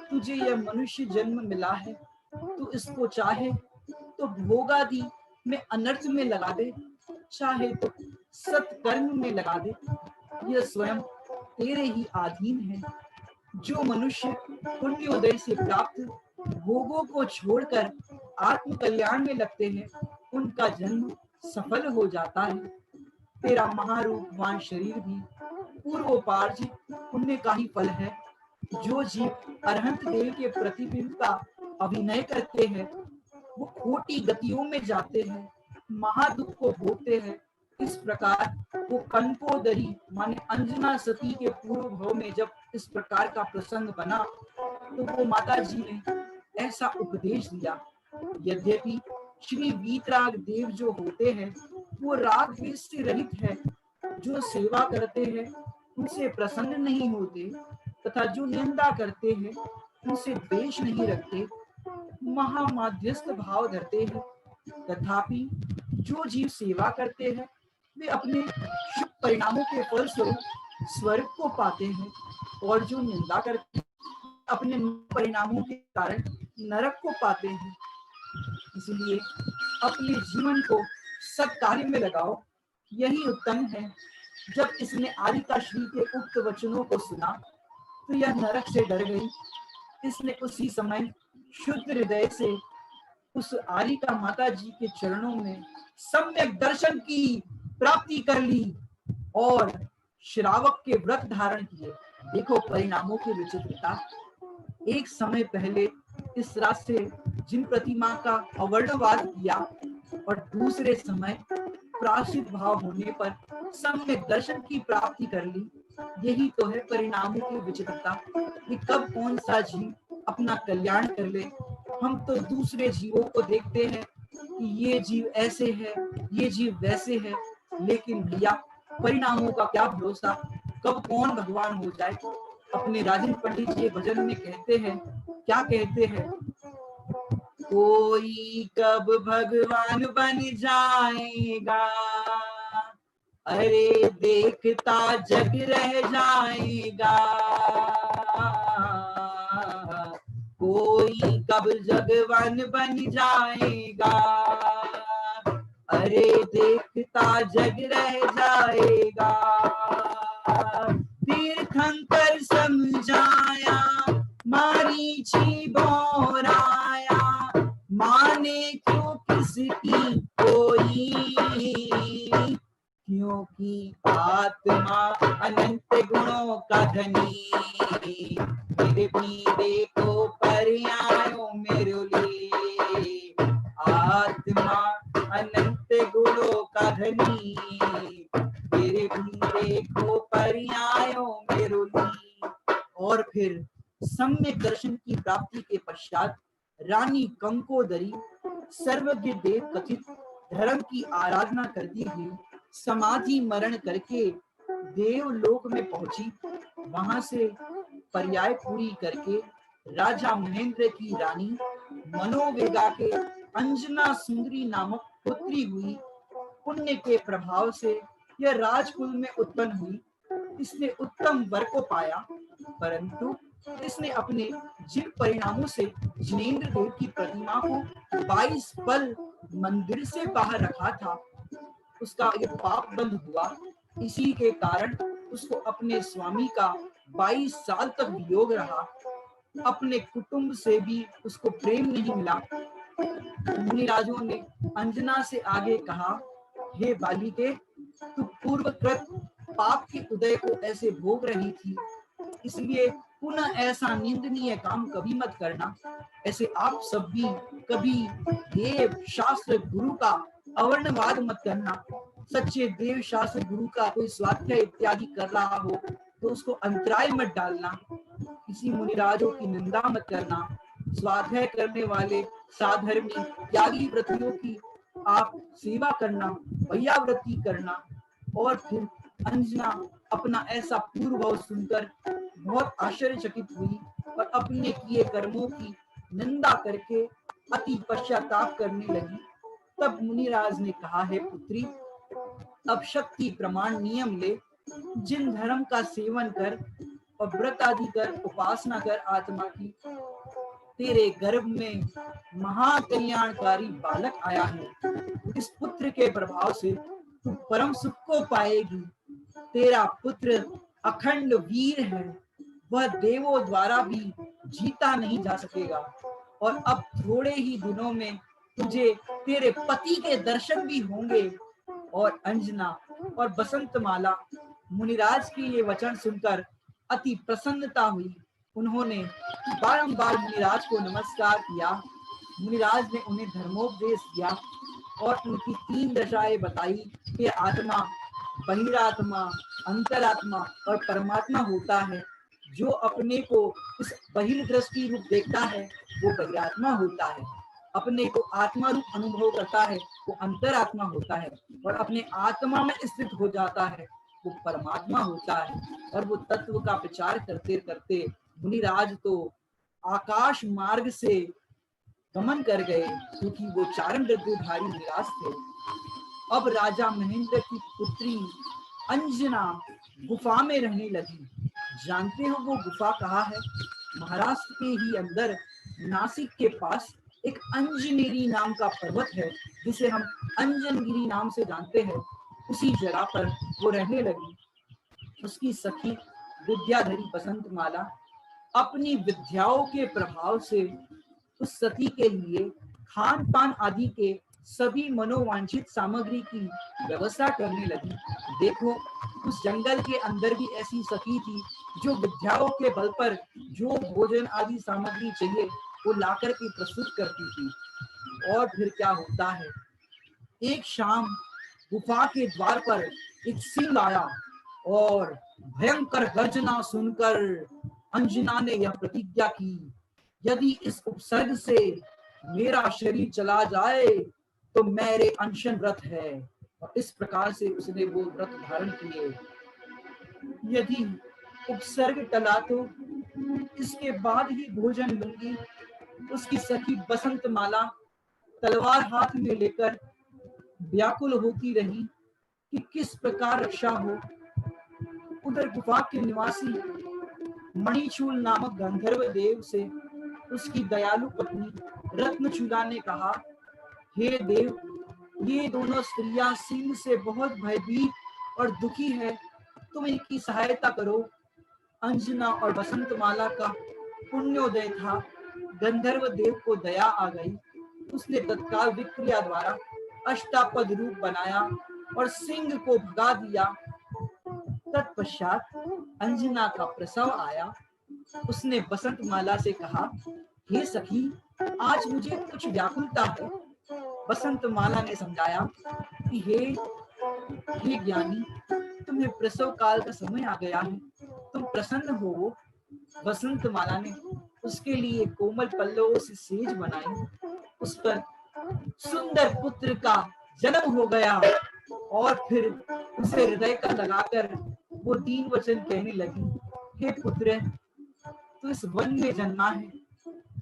तुझे यह मनुष्य जन्म मिला है, तू इसको चाहे तो भोगादि में अनर्थ में लगा दे, चाहे तो सत्कर्म में लगा दे। यह स्वयं तेरे ही अधीन है। जो मनुष्य पुण्योदय से प्राप्त भोगों को छोड़कर आत्म कल्याण में लगते हैं, उनका जन्म सफल हो जाता है। तेरा महारूपवान शरीर भी पूर्वोपार्जित पुण्य का ही फल है। जो जीव अरहंत देव के प्रतिबिंब का अभिनय करते हैं, वो खोटी गतियों में जाते हैं, महादुख को भोगते हैं। इस प्रकार वो कंकोदरी माने अंजना सती के पूर्व भाव में जब इस प्रकार का प्रसंग बना, तो वो माता जी ने ऐसा उपदेश दिया। यद्यपि श्री वीतराग देव जो होते हैं वो राग द्वेष से रहित है, जो सेवा करते हैं उनसे प्रसन्न नहीं होते तथा जो निंदा करते हैं उनसे द्वेष नहीं रखते, महामाध्यस्थ भाव धरते हैं। तथापि जो जीव सेवा करते हैं वे अपने शुभ परिणामों के फलस्वरूप स्वर्ग को पाते हैं और जो निंदा करते हैं अपने परिणामों के कारण नरक को पाते हैं। इसलिए अपने जीवन को सत्कार्य में लगाओ, यही उत्तम है। जब इसने आरिका श्री के उक्त वचनों को सुना तो यह नरक से डर गई। इसने उसी समय शुद्ध हृदय से उस आरिका माता जी के चरणों में सम्यक दर्शन की प्राप्ति कर ली और श्रावक के व्रत धारण किए। देखो परिणामों की विचित्रता। एक समय पहले इस रात से जिन प्रतिमा का अवर्णवाद किया और दूसरे समय प्राश्चित भाव होने पर सम्यक दर्शन की प्राप्ति कर ली। यही तो है परिणामों की विचित्रता कि कब कौन सा जीव अपना कल्याण कर ले। हम तो दूसरे जीवों को देखते हैं कि ये जीव ऐसे है, ये जीव वैसे है, लेकिन भैया परिणामों का क्या भरोसा, कब कौन भगवान हो जाए। अपने राजन पंडित जी भजन में कहते हैं, क्या कहते हैं, कोई कब भगवान बन जाएगा, अरे देखता जग रह जाएगा, कोई कब जगवान बन जाएगा, अरे देखता जग रह जाएगा। तीर्थंकर समझाया मारीची बोराया, माने क्यों किसकी कोई, क्योंकि आत्मा अनंत गुणों का धनी, मेरे पीरे को पर्यायों मेरे लिए, आत्मा अनंत गुणों का धनी, मेरे पीरे को पर्यायों मेरे लिए। और फिर सम्यक दर्शन की प्राप्ति के पश्चात रानी कंकोदरी सर्वज्ञ देव कथित धर्म की आराधना करती हुई समाधि मरण करके देवलोक में पहुंची। वहां से पर्याय पूरी करके राजा महेंद्र की रानी मनोवेगा के अंजना सुंदरी नामक पुत्री हुई। पुण्य के प्रभाव से यह राजकुल में उत्पन्न हुई। इसने उत्तम वर को पाया, परंतु इसने अपने जिन परिणामों से जिनेंद्र देव की प्रतिमा को 22 पल मंदिर से बाहर रखा था, उसका ये पाप बंद हुआ। इसी के कारण उसको अपने स्वामी का 22 साल तक वियोग रहा। अपने कुटुंब से भी उसको प्रेम नहीं मिला। मुनिराजों ने अंजना से आगे कहा, हे बालिके, तू पूर्वकृत पाप के उदय को ऐसे भोग रही थी, इसलिए पुनः ऐसा निंदनीय काम कभी मत करना। ऐसे आप सब भी कभी देव शास्त्र गुरु का अवर्णवाद मत करना। सच्चे देव शास्त्र गुरु का कोई स्वाध्याय इत्यादि कर रहा हो तो उसको अंतराय मत डालना। किसी मुनिराजों की निंदा मत करना। स्वाध्याय करने वाले साधर्मी त्यागी व्रतियों की आप सेवा करना, भैयाव्रती करना। और फिर अंजना अपना ऐसा पूर्व सुनकर बहुत आश्चर्यचकित हुई और अपने किए कर्मों की निंदा करके अति पश्चाताप करने लगी। तब मुनिराज ने कहा, है पुत्री, अब शक्ति प्रमाण नियम ले, जिन धर्म का सेवन कर और व्रत आदि कर, उपासना कर आत्मा की, तेरे गर्भ में महाकल्याणकारी बालक आया है। इस पुत्र के प्रभाव से तू परम सुख को पाएगी। तेरा पुत्र अखंड वीर है, वह देवों द्वारा भी जीता नहीं जा सकेगा और अब थोड़े ही दिनों में तुझे तेरे पति के दर्शन भी होंगे। और अंजना और बसंतमाला मुनिराज के ये वचन सुनकर अति प्रसन्नता हुई। उन्होंने बारंबार मुनिराज को नमस्कार किया। मुनिराज ने उन्हें धर्मोपदेश दिया और उनकी 3 दशाएं बताई कि आत्मा, बहिरात्मा, अंतरात्मा और परमात्मा होता है। जो अपने को इस बहिर्दृष्टि रूप देखता है वो बहिरात्मा होता है, अपने को आत्मा रूप अनुभव करता है वो अंतरात्मा होता है, और अपने आत्मा में स्थित हो जाता है वो परमात्मा होता है। और वो तत्व का विचार करते करते मुनिराज तो आकाश मार्ग से गमन कर गए, क्योंकि वो चारण मृत्युधारी मुनिराज थे। अब राजा महेंद्र की पुत्री अंजना गुफा में रहने लगी। जानते हो वो गुफा कहाँ है? महाराष्ट्र के ही अंदर नासिक के पास एक अंजनेरी नाम का पर्वत है, जिसे हम अंजनगिरी नाम से जानते हैं। उसी जगह पर वो रहने लगी। उसकी सखी विद्याधरी बसंतमाला अपनी विद्याओं के प्रभाव से उस सती के लिए खान पान आदि के सभी मनोवांछित सामग्री की व्यवस्था करने लगी। देखो, उस जंगल के अंदर भी ऐसी सखी थी जो विद्याओं के बल पर जो भोजन आदि सामग्री चाहिए वो लाकर के प्रस्तुत करती थी। और फिर क्या होता है, एक शाम गुफा के द्वार पर एक सिंह आया और भयंकर गर्जना सुनकर अंजना ने यह प्रतिज्ञा की, यदि इस उपसर्ग से मेरा शरीर चला जाए तो मेरे अनशन व्रत है। और इस प्रकार से उसने वो व्रत धारण किए। यदि उपसर्ग टला तो इसके बाद ही भोजन लूंगी। उसकी सखी बसंत माला तलवार हाथ में लेकर व्याकुल होती रही कि किस प्रकार रक्षा हो। उधर गुफा के निवासी मणिचूल नामक गंधर्व देव से उसकी दयालु पत्नी रत्नचूला ने कहा, हे देव, ये दोनों स्त्रियां सिंह से बहुत भयभीत और दुखी है, तुम इनकी सहायता करो। अंजना और बसंतमाला का पुण्योदय था। गंधर्व देव को दया आ गई। उसने तत्काल विक्रिया द्वारा अष्टापद रूप बनाया और सिंह को भगा दिया। तत्पश्चात अंजना का प्रसव आया। उसने बसंतमाला से कहा, हे सखी, आज मुझे कुछ व्याकुलता है। बसंतमाला ने समझाया कि हे ज्ञानी, तुम्हें प्रसव काल का समय आ गया है, तुम प्रसन्न हो। बसंतमाला ने उसके लिए कोमल पल्लवों से सेज बनाई। उस पर सुंदर पुत्र का जन्म हो गया। और फिर उसे हृदय का लगाकर वो दीन वचन कहने लगी, हे पुत्र, तू इस वन में जन्मा है,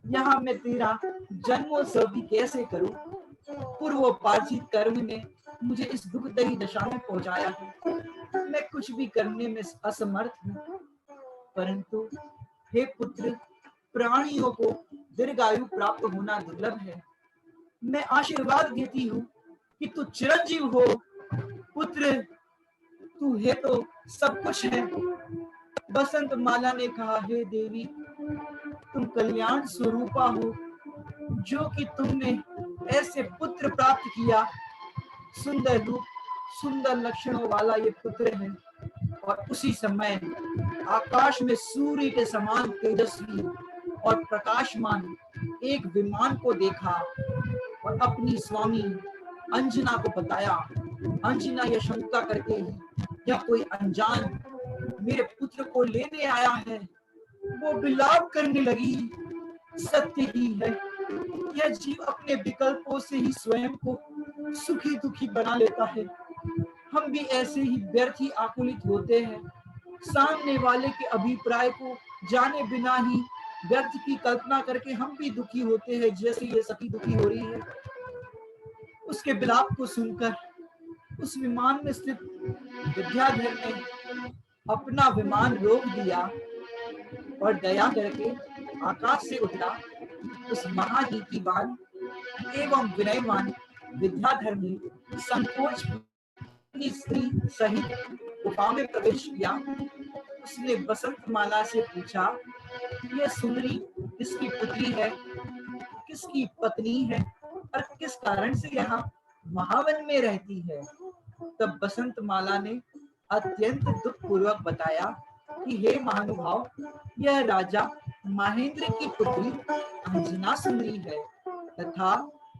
यहाँ मैं तेरा जन्मोत्सव भी कैसे करूं? पूर्वोपार्जित कर्म ने मुझे इस दुखदायी दशा में पहुंचाया है। मैं कुछ भी करने में असमर्थ हूँ। परंतु हे पुत्र, प्राणियों को दीर्घायु प्राप्त होना दुर्लभ है। मैं आशीर्वाद देती हूँ कि तू चिरंजीव हो। पुत्र, तू है तो सब कुछ है। बसंत माला ने कहा, हे देवी, तुम कल्याण स्वरूपा हो, जो कि तुमने ऐसे पुत्र प्राप्त किया। सुंदर रूप, सुंदर लक्षणों वाला ये पुत्र है। और उसी समय आकाश में सूर्य के समान तेजस्वी और प्रकाशमान एक विमान को देखा और अपनी स्वामी अंजना को बताया। अंजना यह शंका करके ही, या कोई अनजान मेरे पुत्र को लेने आया है, वो विलाप करने लगी। सत्य ही है, यह जीव अपने विकल्पों से ही स्वयं को सुखी दुखी बना लेता है। हम भी ऐसे ही व्यर्थ ही आकुलित होते हैं। सामने वाले के अभिप्राय को जाने बिना ही व्यर्थ की कल्पना करके हम भी दुखी होते हैं, जैसे ये सखी दुखी हो रही है। उसके विलाप को सुनकर उस विमान में स्थित विद्याधर ने अपना विमान रोक दिया और दया करके आकाश से उतरा। उस महानीतिवान एवं विनयवान विद्याधर ने संकोच स्त्री सहित गुफा में प्रवेश किया। उसने बसंतमाला से पूछा, यह सुंदरी किसकी पुत्री है, किसकी पत्नी है और किस कारण से यहाँ महावन में रहती है? तब बसंतमाला ने अत्यंत दुख पूर्वक बताया कि हे महानुभाव, यह राजा महेंद्र की पुत्री अंजना सुंदरी है तथा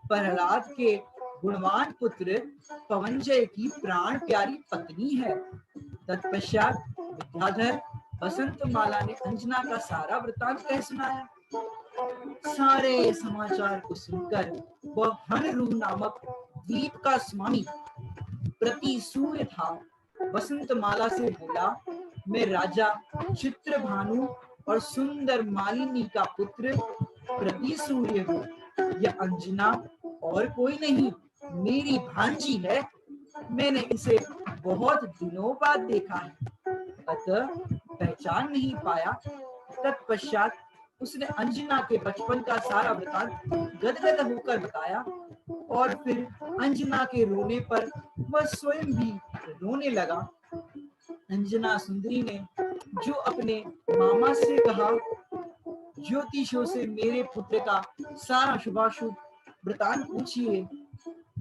प्रहलाद के गुणवान पुत्र पवनजय की प्राण प्यारी पत्नी है। तत्पश्चात विद्याधर बसंतमाला ने अंजना का सारा वृतांत कह सुनाया। सारे समाचार को सुनकर वह हनरू नामक द्वीप का स्वामी प्रतिसूर्य था। बसंतमाला से बोला, मैं राजा चित्रभानु और सुंदर मालिनी का पुत्र प्रतिसूर्य हूँ। यह अंजना और कोई नहीं, मेरी भांजी है। मैंने इसे बहुत दिनों बाद देखा है, अतः पहचान नहीं पाया। तत्पश्चात उसने अंजना के बचपन का सारा वृतांत गदगद होकर बताया। और फिर अंजना के रोने पर वह स्वयं भी रोने लगा। अंजना सुंदरी ने जो अपने मामा से कहा, ज्योतिषों से मेरे पुत्र का सारा शुभाशुभ वृतांत पूछिए।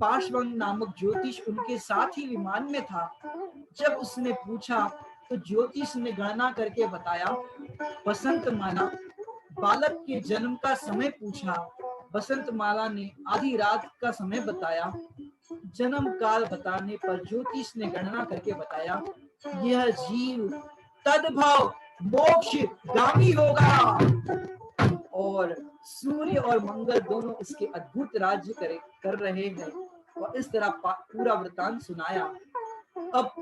पार्श्वंग नामक ज्योतिष उनके साथ ही विमान में था। जब उसने पूछा तो ज्योतिष ने गणना करके बताया। बसंतमाला बालक के जन्म का समय पूछा। बसंतमाला ने आधी रात का समय बताया। जन्म काल बताने पर ज्योतिष ने गणना करके बताया, यह जीव तद्भव मोक्ष गामी होगा। और सूर्य और मंगल दोनों इसके अद्भुत राज्य कर रहे हैं। और इस तरह पूरा वृतांत सुनाया। अब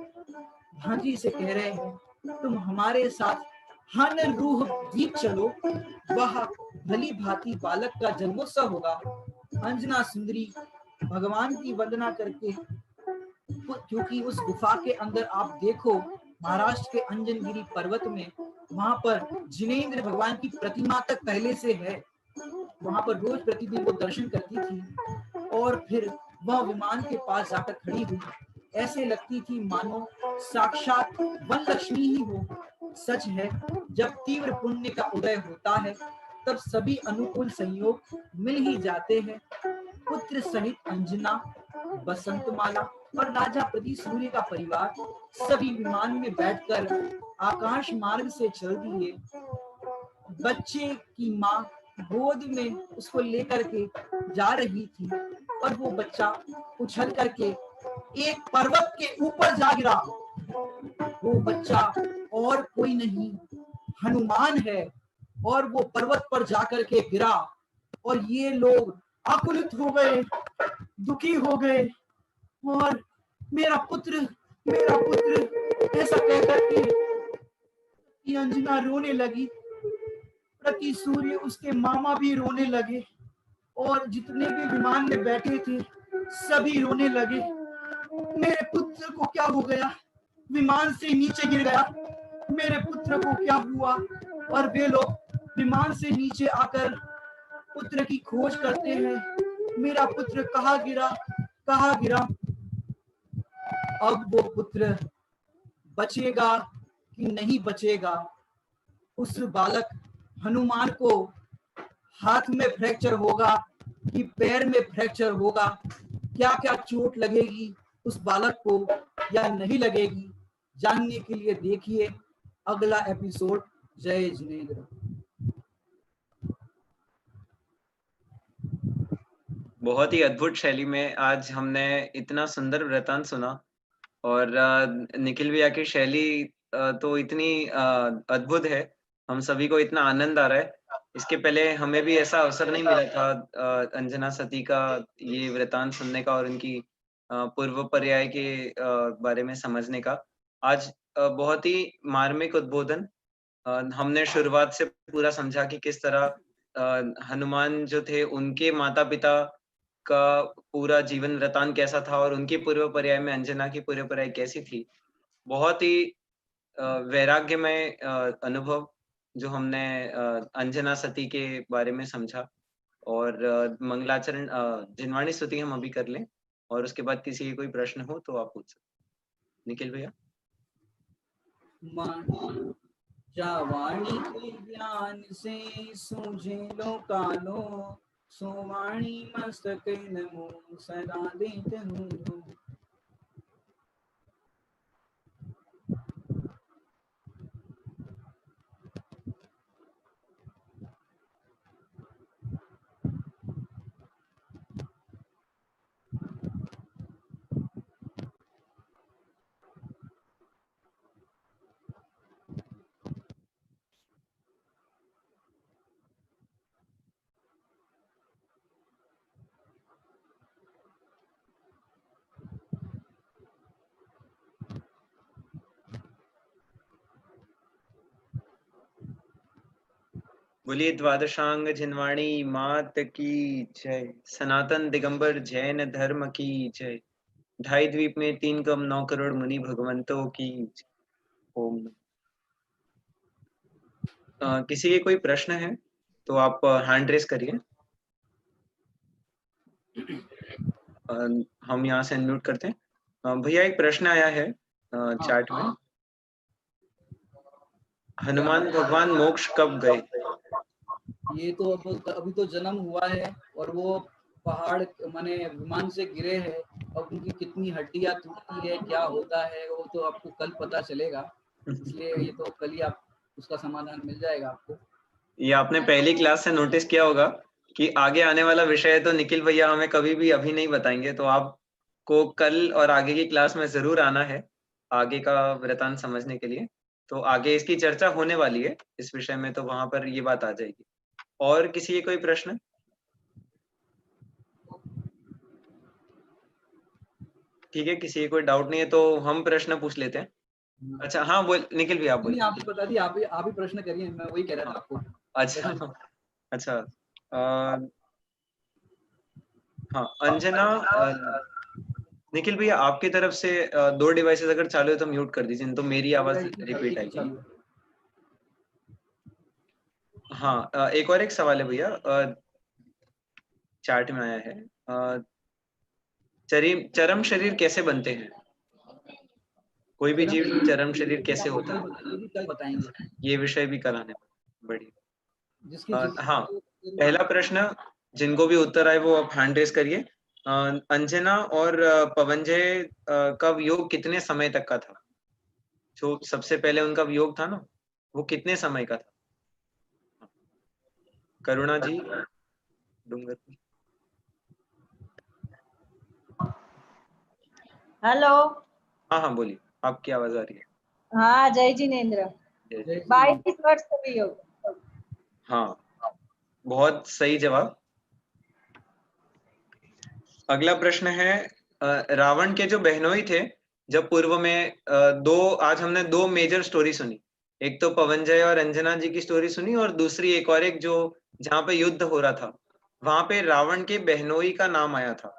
भांजी से कह रहे हैं, तुम हमारे साथ हन रूह द्वीप चलो, वह भली भांति बालक का जन्मोत्सव होगा। अंजना सुंदरी भगवान की वंदना करके, क्योंकि उस गुफा के अंदर आप देखो, महाराष्ट्र के अंजनगिरी पर्वत में वहां पर जिनेंद्र भगवान की प्रतिमा तक पहले से है। वहां पर रोज प्रतिदिन वो दर्शन करती थी और फिर वह विमान के पास जाकर खड़ी हुई। ऐसे लगती थी मानो साक्षात वन लक्ष्मी ही हो। सच है, जब तीव्र पुण्य का उदय होता है तब सभी अनुकूल संयोग मिल ही जाते हैं। पुत्र सहित अंजना, बसंतमाला और राजा प्रति सूर्य का परिवार सभी विमान में बैठकर आकाश मार्ग से चल दिए। बच्चे की माँ गोद में उसको लेकर के जा रही थी और वो बच्चा उछल करके एक पर्वत के ऊपर जा गिरा। वो बच्चा और कोई नहीं, हनुमान है। और वो पर्वत पर जाकर के गिरा और ये लोग आकुलित हो गए, दुखी हो गए और मेरा पुत्र ऐसा कहकर के अंजना रोने लगी। प्रति सूर्य उसके मामा भी रोने लगे और जितने भी विमान में बैठे थे सभी रोने लगे। मेरे पुत्र को क्या हो गया, विमान से नीचे गिर गया, मेरे पुत्र को क्या हुआ। और वे लोग विमान से नीचे आकर पुत्र की खोज करते हैं, मेरा पुत्र कहाँ गिरा। अब वो पुत्र बचेगा कि नहीं बचेगा। उस बालक हनुमान को हाथ में फ्रैक्चर होगा कि पैर में फ्रैक्चर होगा, क्या क्या चोट लगेगी उस बालक को या नहीं लगेगी, जानने के लिए देखिए अगला एपिसोड। जय जिनेंद्र। बहुत ही अद्भुत शैली में आज हमने इतना सुंदर वृतांत सुना और निखिल भैया की शैली तो इतनी अद्भुत है, हम सभी को इतना आनंद आ रहा है। इसके पहले हमें भी ऐसा अवसर नहीं मिला था अंजना सती का ये वृतांत सुनने का और उनकी पूर्व पर्याय के बारे में समझने का। आज बहुत ही मार्मिक उद्बोधन, हमने शुरुआत से पूरा समझा कि किस तरह हनुमान जो थे उनके माता पिता का पूरा जीवन वृतांत कैसा था और उनकी पूर्व पर्याय में अंजना की पूर्व पर्याय कैसी थी। बहुत ही वैराग्यमय अनुभव जो हमने अंजना सती के बारे में समझा। और मंगलाचरण जिनवाणी स्तुति हम अभी कर लें और उसके बाद किसी कोई प्रश्न हो तो आप पूछ सकते। निखिल भैया। जावाणी के ज्ञान से सूझे लो कालो, सोवाणी मस्तक नमो सदा देत हूँ। बोलिए द्वादशांग जिनवाणी मात की जय। सनातन दिगंबर जैन धर्म की जय। ढाई द्वीप में 3 कम 9 करोड़ मुनि भगवंतों की जय। ओम। किसी के कोई प्रश्न है तो आप हैंड रेस करिए। हम यहाँ से अनम्यूट करते हैं। भैया एक प्रश्न आया है चैट में, हनुमान भगवान मोक्ष कब गए? ये तो अभी तो जन्म हुआ है और वो पहाड़ माने विमान से गिरे हैं और उनकी कितनी हड्डियां टूटती है, क्या होता है, वो तो आपको कल पता चलेगा। इसलिए ये तो कल ही आप उसका समाधान मिल जाएगा आपको। ये आपने पहली क्लास से नोटिस किया होगा कि आगे आने वाला विषय है तो निखिल भैया हमें कभी भी अभी नहीं बताएंगे, तो आपको कल और आगे की क्लास में जरूर आना है आगे का वृतांत समझने के लिए। तो आगे इसकी चर्चा होने वाली है इस विषय में, तो वहां पर ये बात आ जाएगी। और किसी के कोई प्रश्न? ठीक है, किसी के कोई डाउट नहीं है तो हम प्रश्न पूछ लेते हैं। अच्छा हाँ, बोल निखिल भी, आप नहीं, बोलिए। आप ही बता दिए, आप ही प्रश्न करिए, मैं वही कह रहा था आपको। अच्छा अच्छा। हाँ अंजना, निखिल भैया आपकी तरफ से 2 डिवाइसेस अगर चालू है तो म्यूट कर दीजिए, नहीं तो मेरी आवाज रिपीट आएगी। हाँ एक और एक सवाल है भैया, चार्ट में आया है, चरम शरीर कैसे बनते हैं? कोई भी जीव चरम शरीर कैसे होता है? ये भी कल बताएंगे। ये विषय भी कराने बढ़िया। जिसकी हाँ पहला प्रश्न, जिनको भी उत्तर आए वो आप हैंड रेस करिए। अंजना और पवनजय का वियोग कितने समय तक का था? जो सबसे पहले उनका वियोग था ना, वो कितने समय का था? करुणा जी, डूंगर। हेलो। हाँ हाँ बोलिए, आपकी आवाज आ रही है। हाँ जय जिनेन्द्र। जय। 22 वर्ष भी हो। हाँ बहुत सही जवाब। अगला प्रश्न है, रावण के जो बहनोई थे, जब पूर्व में आज हमने 2 मेजर स्टोरी सुनी। एक तो पवनजय और अंजना जी की स्टोरी सुनी, और दूसरी एक और एक जो जहाँ पे युद्ध हो रहा था, वहां पे रावण के बहनोई का नाम आया था,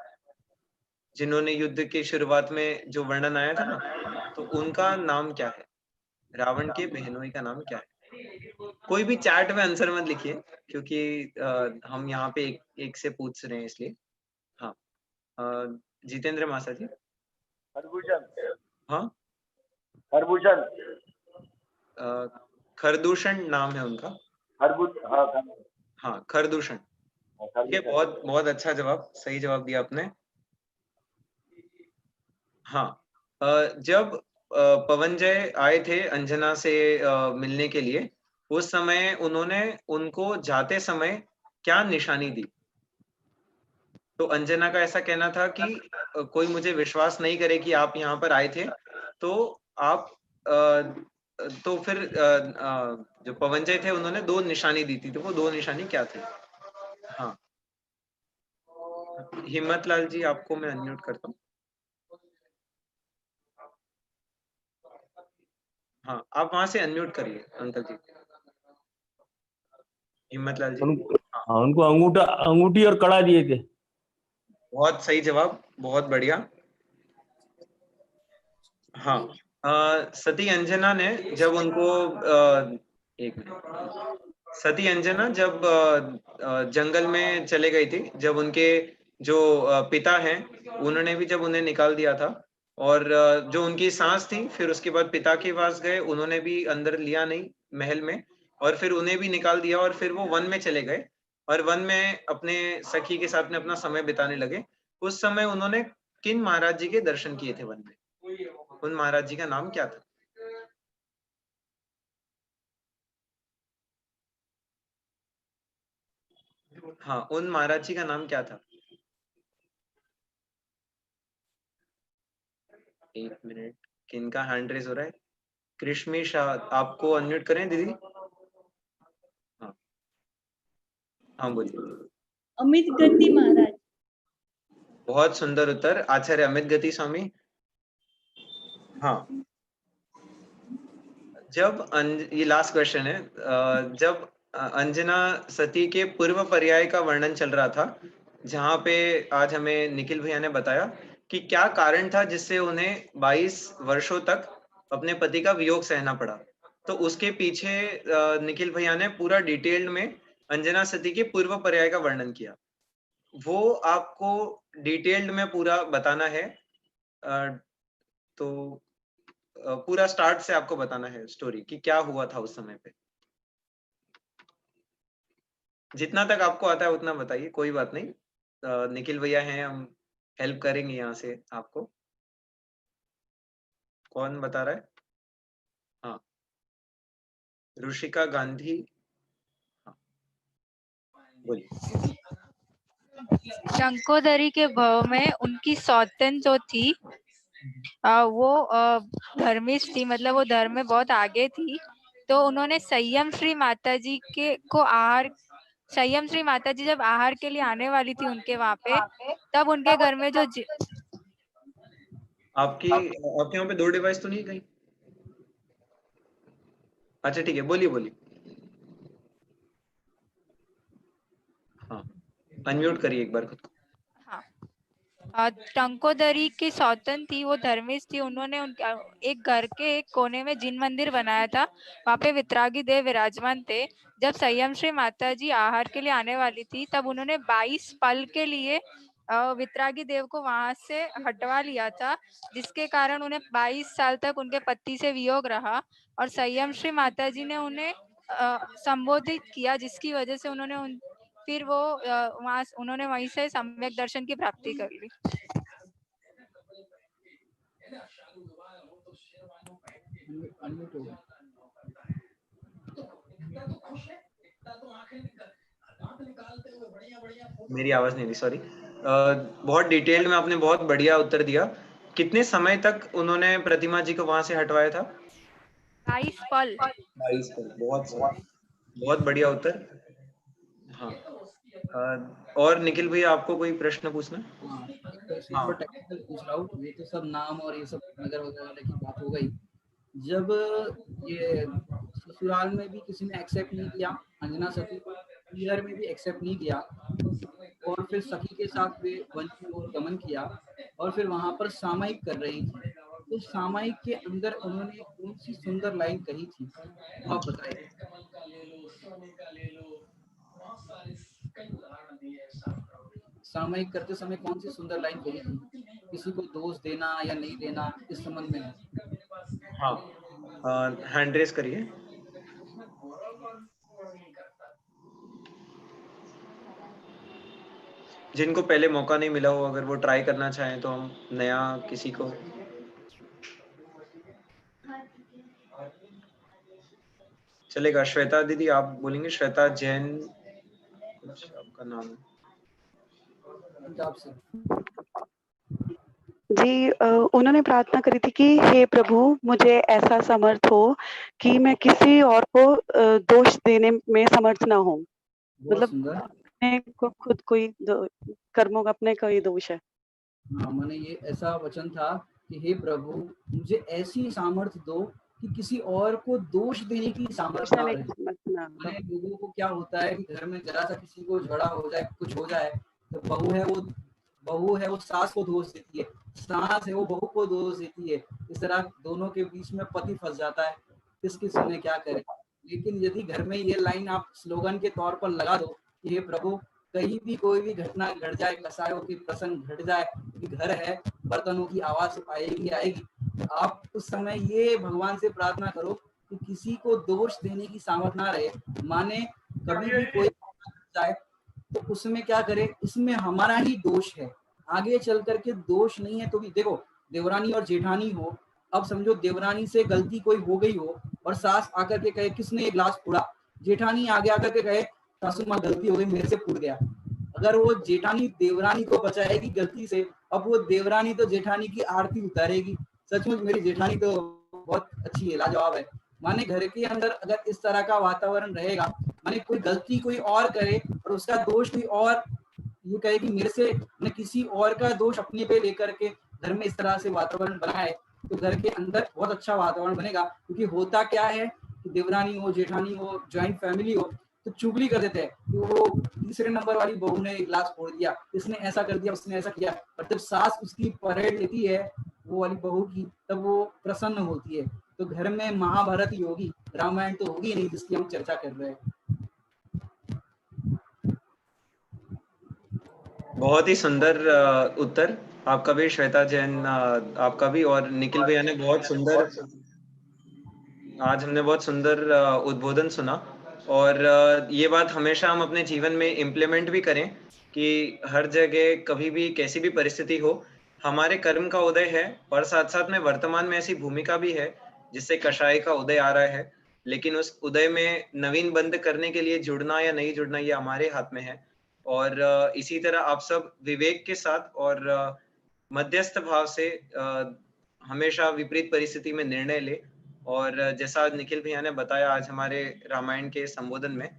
जिन्होंने युद्ध की शुरुआत में जो वर्णन आया था ना, तो उनका नाम क्या है? रावण के बहनोई का नाम क्या है? कोई भी चैट में आंसर मत लिखिए, क्योंकि हम यहाँ पे एक से पूछ रहे हैं इसलिए। हाँ जितेंद्र मासा जी। खरभूषण। हाँ खरभूषण। खरदूषण नाम है उनका। हाँ खरदूषण। ठीक है, बहुत बहुत अच्छा जवाब, सही जवाब दिया आपने। हाँ जब पवनजय आए थे अंजना से मिलने के लिए, उस समय उन्होंने उनको जाते समय क्या निशानी दी? तो अंजना का ऐसा कहना था कि कोई मुझे विश्वास नहीं करे कि आप यहाँ पर आए थे, तो आप तो फिर जो पवनजय थे उन्होंने 2 निशानी दी थी, तो वो 2 निशानी क्या थी? हाँ हिम्मत लाल जी, आपको मैं अनम्यूट करता हूँ। हाँ आप वहां से अनम्यूट करिए अंकल जी, हिम्मत लाल जी। हाँ उनको अंगूठी और कड़ा दिए थे। बहुत सही जवाब, बहुत बढ़िया। हाँ सती अंजना ने जब उनको एक मिनट, सती अंजना जब जंगल में चले गई थी, जब उनके जो पिता हैं उन्होंने भी जब उन्हें निकाल दिया था, और जो उनकी सांस थी, फिर उसके बाद पिता के पास गए, उन्होंने भी अंदर लिया नहीं महल में, और फिर उन्हें भी निकाल दिया, और फिर वो वन में चले गए, और वन में अपने सखी के साथ में अपना समय बिताने लगे। उस समय उन्होंने किन महाराज जी के दर्शन किए थे वन में? उन महाराज जी का नाम क्या था? हाँ उन महाराज जी का नाम क्या था? एक मिनट, किनका हैंड रेज हो रहा है? कृष्मी शाह, आपको अनम्यूट करें दीदी। हाँ हाँ बोलिए। अमित गति महाराज। बहुत सुंदर उत्तर, आचार्य अमित गति स्वामी। हाँ जब ये लास्ट क्वेश्चन है, जब अंजना सती के पूर्व पर्याय का वर्णन चल रहा था, जहाँ पे आज हमें निखिल भैया ने बताया कि क्या कारण था जिससे उन्हें 22 वर्षों तक अपने पति का वियोग सहना पड़ा, तो उसके पीछे निखिल भैया ने पूरा डिटेल्ड में अंजना सती के पूर्व पर्याय का वर्णन किया। वो आपको डिटेल्ड में पूरा बताना है, तो पूरा स्टार्ट से आपको बताना है स्टोरी कि क्या हुआ था उस समय पे। जितना तक आपको आता है उतना बताइए, कोई बात नहीं। निखिल भैया हैं, हम हेल्प करेंगे यहाँ से आपको। कौन बता रहा है? हाँ, रुशिका गांधी। हाँ, बोलिए। शंकोदरी के भव में उनकी सौतन जो थी वो धर्मिष्ठ थी, मतलब वो धर्म में बहुत आगे थी। तो उन्होंने संयम श्री माता जी के को आहार, संयम श्री माता जी जब आहार के लिए आने वाली थी उनके वहां पे, तब उनके घर में जो आपके यहाँ पे 2 डिवाइस तो नहीं कहीं? अच्छा ठीक है, बोलिए बोलिए। हाँ, अनम्यूट करिए एक बार खुद को। टंकोदरी की सौतन थी, वो धर्मिष्ठ थी। उन्होंने एक घर के एक कोने में जिन मंदिर बनाया था, वहाँ पे वितरागी देव विराजमान थे। जब संयम श्री माता जी आहार के लिए आने वाली थी, तब उन्होंने 22 पल के लिए वितरागी देव को वहां से हटवा लिया था, जिसके कारण उन्हें 22 साल तक उनके पति से वियोग रहा। और संयम श्री माता जी ने उन्हें संबोधित किया, जिसकी वजह से उन्होंने फिर वो उन्होंने वहीं से सम्यक दर्शन की प्राप्ति कर ली। मेरी आवाज नहीं थी, सॉरी। बहुत डिटेल्ड में आपने बहुत बढ़िया उत्तर दिया। कितने समय तक उन्होंने प्रतिमा जी को वहां से हटवाया था? 22 पल। 22 पल, बहुत बढ़िया उत्तर। हाँ, और निखिल भैया आपको कोई प्रश्न पूछना? हाँ, थोड़ा टेक्निकल पूछ रहा हूँ। ये तो सब नाम और ये सब नगर वगैरह की बात हो गई। जब ये ससुराल में भी किसी ने एक्सेप्ट नहीं किया, अंजना सती पीहर में भी एक्सेप्ट नहीं किया, और फिर सखी के साथ वे वन की ओर गमन किया और फिर वहां पर सामायिक कर रही थी, तो सामायिक के अंदर उन्होंने कौन सी सुंदर लाइन कही थी, आप बताइए। सामायिक करते समय कौन सी सुंदर लाइन कही थी, किसी को दोष देना या नहीं देना, इस संबंध में है। हाँ, हैंड रेस करिए। जिनको पहले मौका नहीं मिला हो, अगर वो ट्राई करना चाहें तो हम नया किसी को। चलेगा, श्वेता दीदी आप बोलेंगे? श्वेता जैन कुछ आपका नाम है। जी, उन्होंने प्रार्थना करी थी कि हे प्रभु, मुझे ऐसा समर्थ हो कि मैं किसी और को दोष देने में समर्थ ना हूँ। मतलब अपने को खुद कोई कर्मों का अपने का ही दोष है। हाँ, मैंने ये ऐसा वचन था कि हे प्रभु, मुझे ऐसी सामर्थ्य दो कि किसी और को दोष देने की सामर्थ्य ना रहे। लोगों को क्या होता है कि घर में जरा सा किसी को झगड़ा हो जाए, कुछ हो जाए, तो बहू है वो सास को दोष देती है, सास है वो बहू को दोष देती है। इस तरह दोनों के बीच में पति फंस जाता है, किसकी सुने क्या करे। लेकिन यदि घर में ये लाइन आप स्लोगन के तौर पर लगा दो कि हे प्रभु, कहीं भी कोई भी घटना घट जाए, कसायों की प्रसंग घट जाए, कि घर है, बर्तनों की आवाज आएगी, आप उस समय ये भगवान से प्रार्थना करो कि किसी को दोष देने की सामर्थ्य ना रहे। माने कभी भी कोई जाए तो उसमें क्या करे, इसमें हमारा ही दोष है, आगे चल करके दोष नहीं है। तो भी देखो, देवरानी और जेठानी हो, अब समझो देवरानी से गलती कोई हो गई हो और सास आकर के कहे किसने ये ग्लास फोड़ा, जेठानी आगे आकर के कहे सासू माँ गलती हो गई, मेरे से फूट गया। अगर वो जेठानी देवरानी को बचाएगी गलती से, अब वो देवरानी तो जेठानी की आरती उतारेगी, सचमुच मेरी जेठानी तो बहुत अच्छी है, लाजवाब है। माने घर के अंदर अगर इस तरह का वातावरण रहेगा, माने कोई गलती कोई और करे और उसका दोष कोई और ये कहे कि मेरे से, मैं किसी और का दोष अपने पे लेकर के घर में इस तरह से वातावरण बनाए, तो घर के अंदर बहुत अच्छा वातावरण बनेगा। क्योंकि होता क्या है कि देवरानी हो, जेठानी हो, ज्वाइंट फैमिली हो, तो चुगली कर देते हैं कि वो तीसरे नंबर वाली बहू ने गिलास फोड़ दिया, इसने ऐसा कर दिया, उसने ऐसा किया। और जब सास उसकी परेड लेती है वो वाली बहू की, तब वो प्रसन्न होती है। तो घर में महाभारत ही होगी, रामायण तो होगी नहीं जिसकी हम चर्चा कर रहे हैं। बहुत ही सुंदर उत्तर आपका भी श्वेता जैन, आपका भी। और निखिल भैया ने बहुत सुंदर, आज हमने बहुत सुंदर उद्बोधन सुना। और ये बात हमेशा हम अपने जीवन में इम्प्लीमेंट भी करें कि हर जगह कभी भी कैसी भी परिस्थिति हो, हमारे कर्म का उदय है और साथ-साथ में वर्तमान में ऐसी भूमिका भी है जिससे कषाय का उदय आ रहा है। लेकिन उस उदय में नवीन बंध करने के लिए जुड़ना या नहीं जुड़ना ये हमारे हाथ में है। और इसी तरह आप सब विवेक के साथ और मध्यस्थ भाव से हमेशा विपरीत परिस्थिति में निर्णय ले। और जैसा निखिल भैया ने बताया आज हमारे रामायण के संबोधन में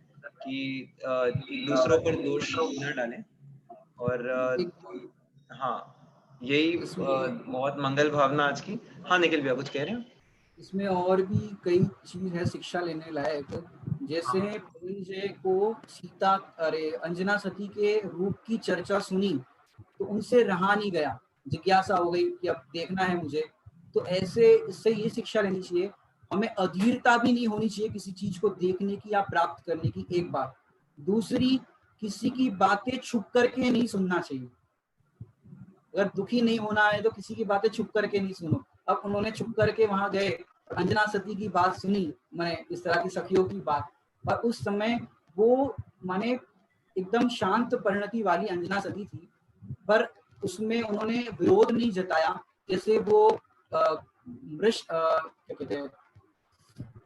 कि दूसरों पर दोष न डालें और हाँ, यही बहुत मंगल भावना आज की। हाँ निखिल भैया कुछ कह रहे हैं? इसमें और भी कई चीज है शिक्षा लेने लायक, जैसे पवनजय को सीता अंजना सती के रूप की चर्चा सुनी तो उनसे रहा नहीं गया, जिज्ञासा हो गई कि अब देखना है मुझे। तो ऐसे इससे ये शिक्षा लेनी चाहिए, हमें अधीरता भी नहीं होनी चाहिए किसी चीज को देखने की या प्राप्त करने की, एक बात। दूसरी, किसी की बातें छुप करके नहीं सुनना चाहिए। अगर दुखी नहीं होना है तो किसी की बातें छुप करके नहीं सुनो। अब उन्होंने छुप करके वहां गए, अंजना सती की बात सुनी, मैंने इस तरह की सखियों की बात, और उस समय वो माने एकदम शांत परिणति वाली अंजना सती थी, पर उसमें उन्होंने विरोध नहीं जताया। जैसे वो क्या कहते हैं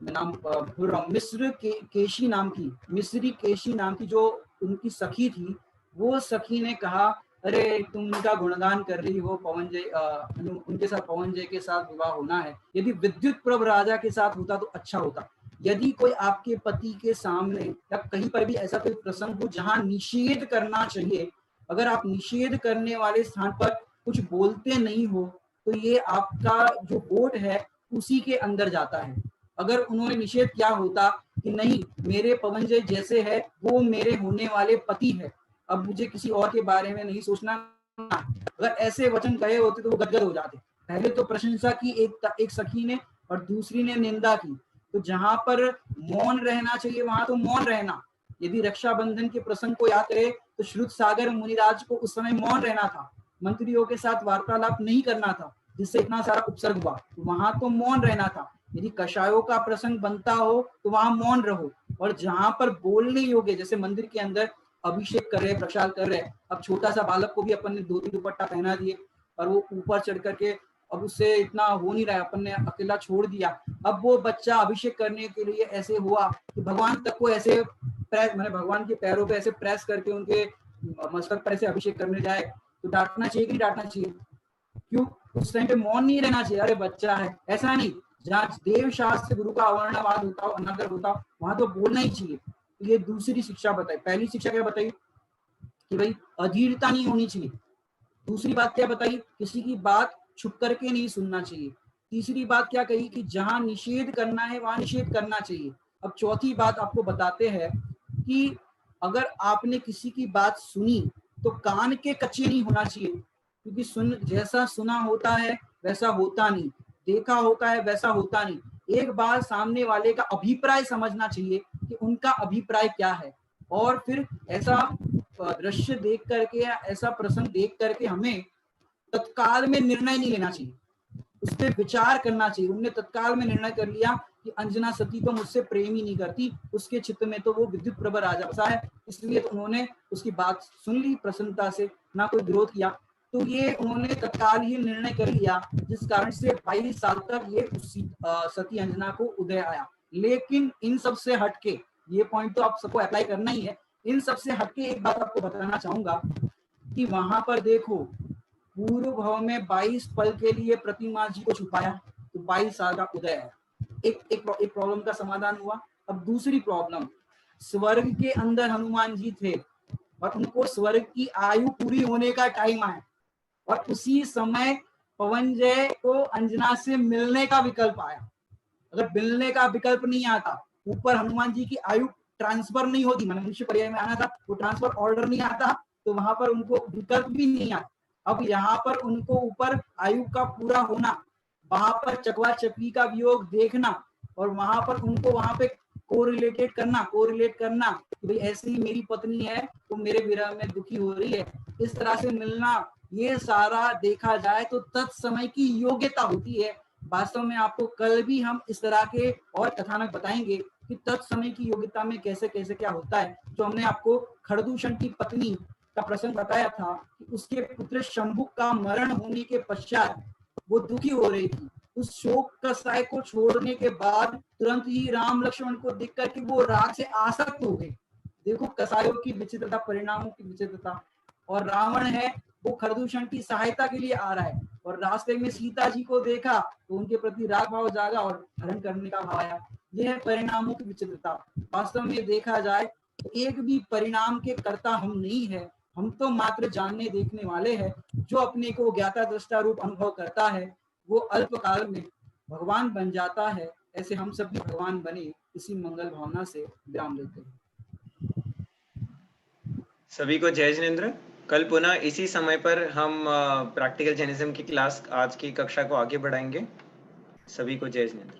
नाम मिस्री केशी नाम की जो उनकी सखी थी, वो सखी ने कहा अरे तुम उनका गुणगान कर रही हो, पवनजय उनके साथ पवनजय के साथ विवाह होना है, यदि विद्युत प्रभ राजा के साथ होता तो अच्छा होता। यदि कोई आपके पति के सामने या कहीं पर भी ऐसा कोई प्रसंग हो जहां निषेध करना चाहिए, अगर आप निषेध करने वाले स्थान पर कुछ बोलते नहीं हो तो ये आपका जो वोट है उसी के अंदर जाता है। अगर उन्होंने निषेध किया होता कि नहीं मेरे पवनजय जैसे है वो मेरे होने वाले पति है, अब मुझे किसी और के बारे में नहीं सोचना, अगर ऐसे वचन कहे होते तो वो गदगद हो जाते। पहले तो प्रशंसा की एक सखी ने और दूसरी ने निंदा की। तो जहां पर मौन रहना चाहिए वहां तो मौन रहना। यदि रक्षाबंधन के प्रसंग को याद करें तो श्रुत सागर मुनिराज को उस समय मौन रहना था, मंत्रियों के साथ वार्तालाप नहीं करना था, जिससे इतना सारा उपसर्ग हुआ, वहां तो मौन रहना था। यदि कषायों का प्रसंग बनता हो तो वहां मौन रहो, और जहां पर बोलने योग्य, जैसे मंदिर के अंदर अभिषेक कर रहे, प्रसाद कर रहे, अब छोटा सा बालक को भी अपन ने धोती दुपट्टा पहना दिए और वो ऊपर चढ़ करके अब उससे इतना हो नहीं रहा है, अपन ने अकेला छोड़ दिया। अब वो बच्चा अभिषेक करने के लिए ऐसे हुआ कि भगवान तक को ऐसे प्रेस, मैंने भगवान के पैरों पे ऐसे प्रेस करके उनके मस्तक पर ऐसे अभिषेक करने जाए तो डांटना चाहिए कि नहीं डांटना चाहिए? क्यों उस टाइम पे मौन नहीं रहना चाहिए? अरे बच्चा है, ऐसा नहीं। जहाँ देव शास्त्र गुरु का अवर्णवाद होता हो, अनादर होता हो, वहां तो बोलना ही चाहिए। ये दूसरी शिक्षा बताई। पहली शिक्षा क्या बताई कि भाई अधीरता नहीं होनी चाहिए। दूसरी बात क्या बताई, किसी की बात छुप करके नहीं सुनना चाहिए। तीसरी बात क्या कही कि जहां निषेध करना है वहां निषेध करना चाहिए। अब चौथी बात आपको बताते हैं कि अगर आपने किसी की बात सुनी तो कान के कच्चे नहीं होना चाहिए, क्योंकि जैसा सुना होता है वैसा होता नहीं, देखा होता है वैसा होता नहीं। एक बार सामने वाले का अभिप्राय समझना चाहिए कि उनका अभिप्राय क्या है, और फिर ऐसा दृश्य देख करके या ऐसा प्रसंग देख करके हमें तत्काल में निर्णय नहीं लेना चाहिए, उस पर विचार करना चाहिए। उन्होंने तत्काल में निर्णय कर लिया कि अंजना सती तो मुझसे प्रेम ही नहीं करती, उसके चित्त में तो वो विद्युत प्रभ राजा बसा है, इसलिए तो उन्होंने उसकी बात सुन ली प्रसन्नता से, ना कोई विरोध किया। तो ये उन्होंने तत्काल ही निर्णय कर लिया, जिस कारण से 22 साल तक ये सती अंजना को उदय आया। लेकिन इन सब से हटके, ये पॉइंट तो आप सबको अप्लाई करना ही है, इन सब से हटके एक बात आपको बताना चाहूंगा कि वहां पर देखो पूर्व भव में 22 पल के लिए प्रतिमा जी को छुपाया तो 22 साल का उदय है। एक प्रॉब्लम का समाधान हुआ। अब दूसरी प्रॉब्लम, स्वर्ग के अंदर हनुमान जी थे और उनको स्वर्ग की आयु पूरी होने का टाइम आया, और उसी समय पवनजय को अंजना से मिलने का विकल्प आया। अगर मिलने का विकल्प नहीं आता, ऊपर हनुमान जी की आयु ट्रांसफर नहीं होती, मैंने मनुष्य पर्याय में आना था, वो ट्रांसफर ऑर्डर नहीं आता, तो वहां पर उनको विकल्प भी नहीं आता। अब यहाँ पर उनको ऊपर आयु का पूरा होना, वहां पर चकवा चकवी का वियोग देखना, और वहां पर उनको वहां पे कोरिलेट करना कि भाई ऐसी मेरी पत्नी है तो मेरे विरह में दुखी हो रही है, इस तरह से मिलना, ये सारा देखा जाए तो तत्समय की योग्यता होती है। वास्तव में आपको कल भी हम इस तरह के और कथानक बताएंगे कि तत्समय की योग्यता में कैसे कैसे क्या होता है। जो हमने आपको खरदूषण की पत्नी का प्रसंग बताया था कि उसके पुत्र शंभु का मरण होने के पश्चात वो दुखी हो रही थी। उस शोक कसाय को छोड़ने के बाद तुरंत ही राम लक्ष्मण को देख करके वो राग से आसक्त हो गए। देखो कसायों की विचित्रता, परिणामों की विचित्रता। और रावण है वो खरदूषण की सहायता के लिए आ रहा है और रास्ते में सीता जी को देखा तो उनके प्रति राग भाव जागा और हरण करने का भाव आया। यह है परिणामों की विचित्रता। वास्तव में देखा जाए तो एक भी परिणाम के कर्ता हम नहीं है, हम तो मात्र जानने देखने वाले हैं। जो अपने को ज्ञाता दृष्टा रूप अनुभव करता है वो अल्प काल में भगवान बन जाता है। ऐसे हम सब भी भगवान बने, इसी मंगल भावना से विराम लेते हैं। सभी को जय जिनेंद्र। कल पुनः इसी समय पर हम प्रैक्टिकल जैनिज्म की क्लास, आज की कक्षा को आगे बढ़ाएंगे। सभी को जय जिनेंद्र।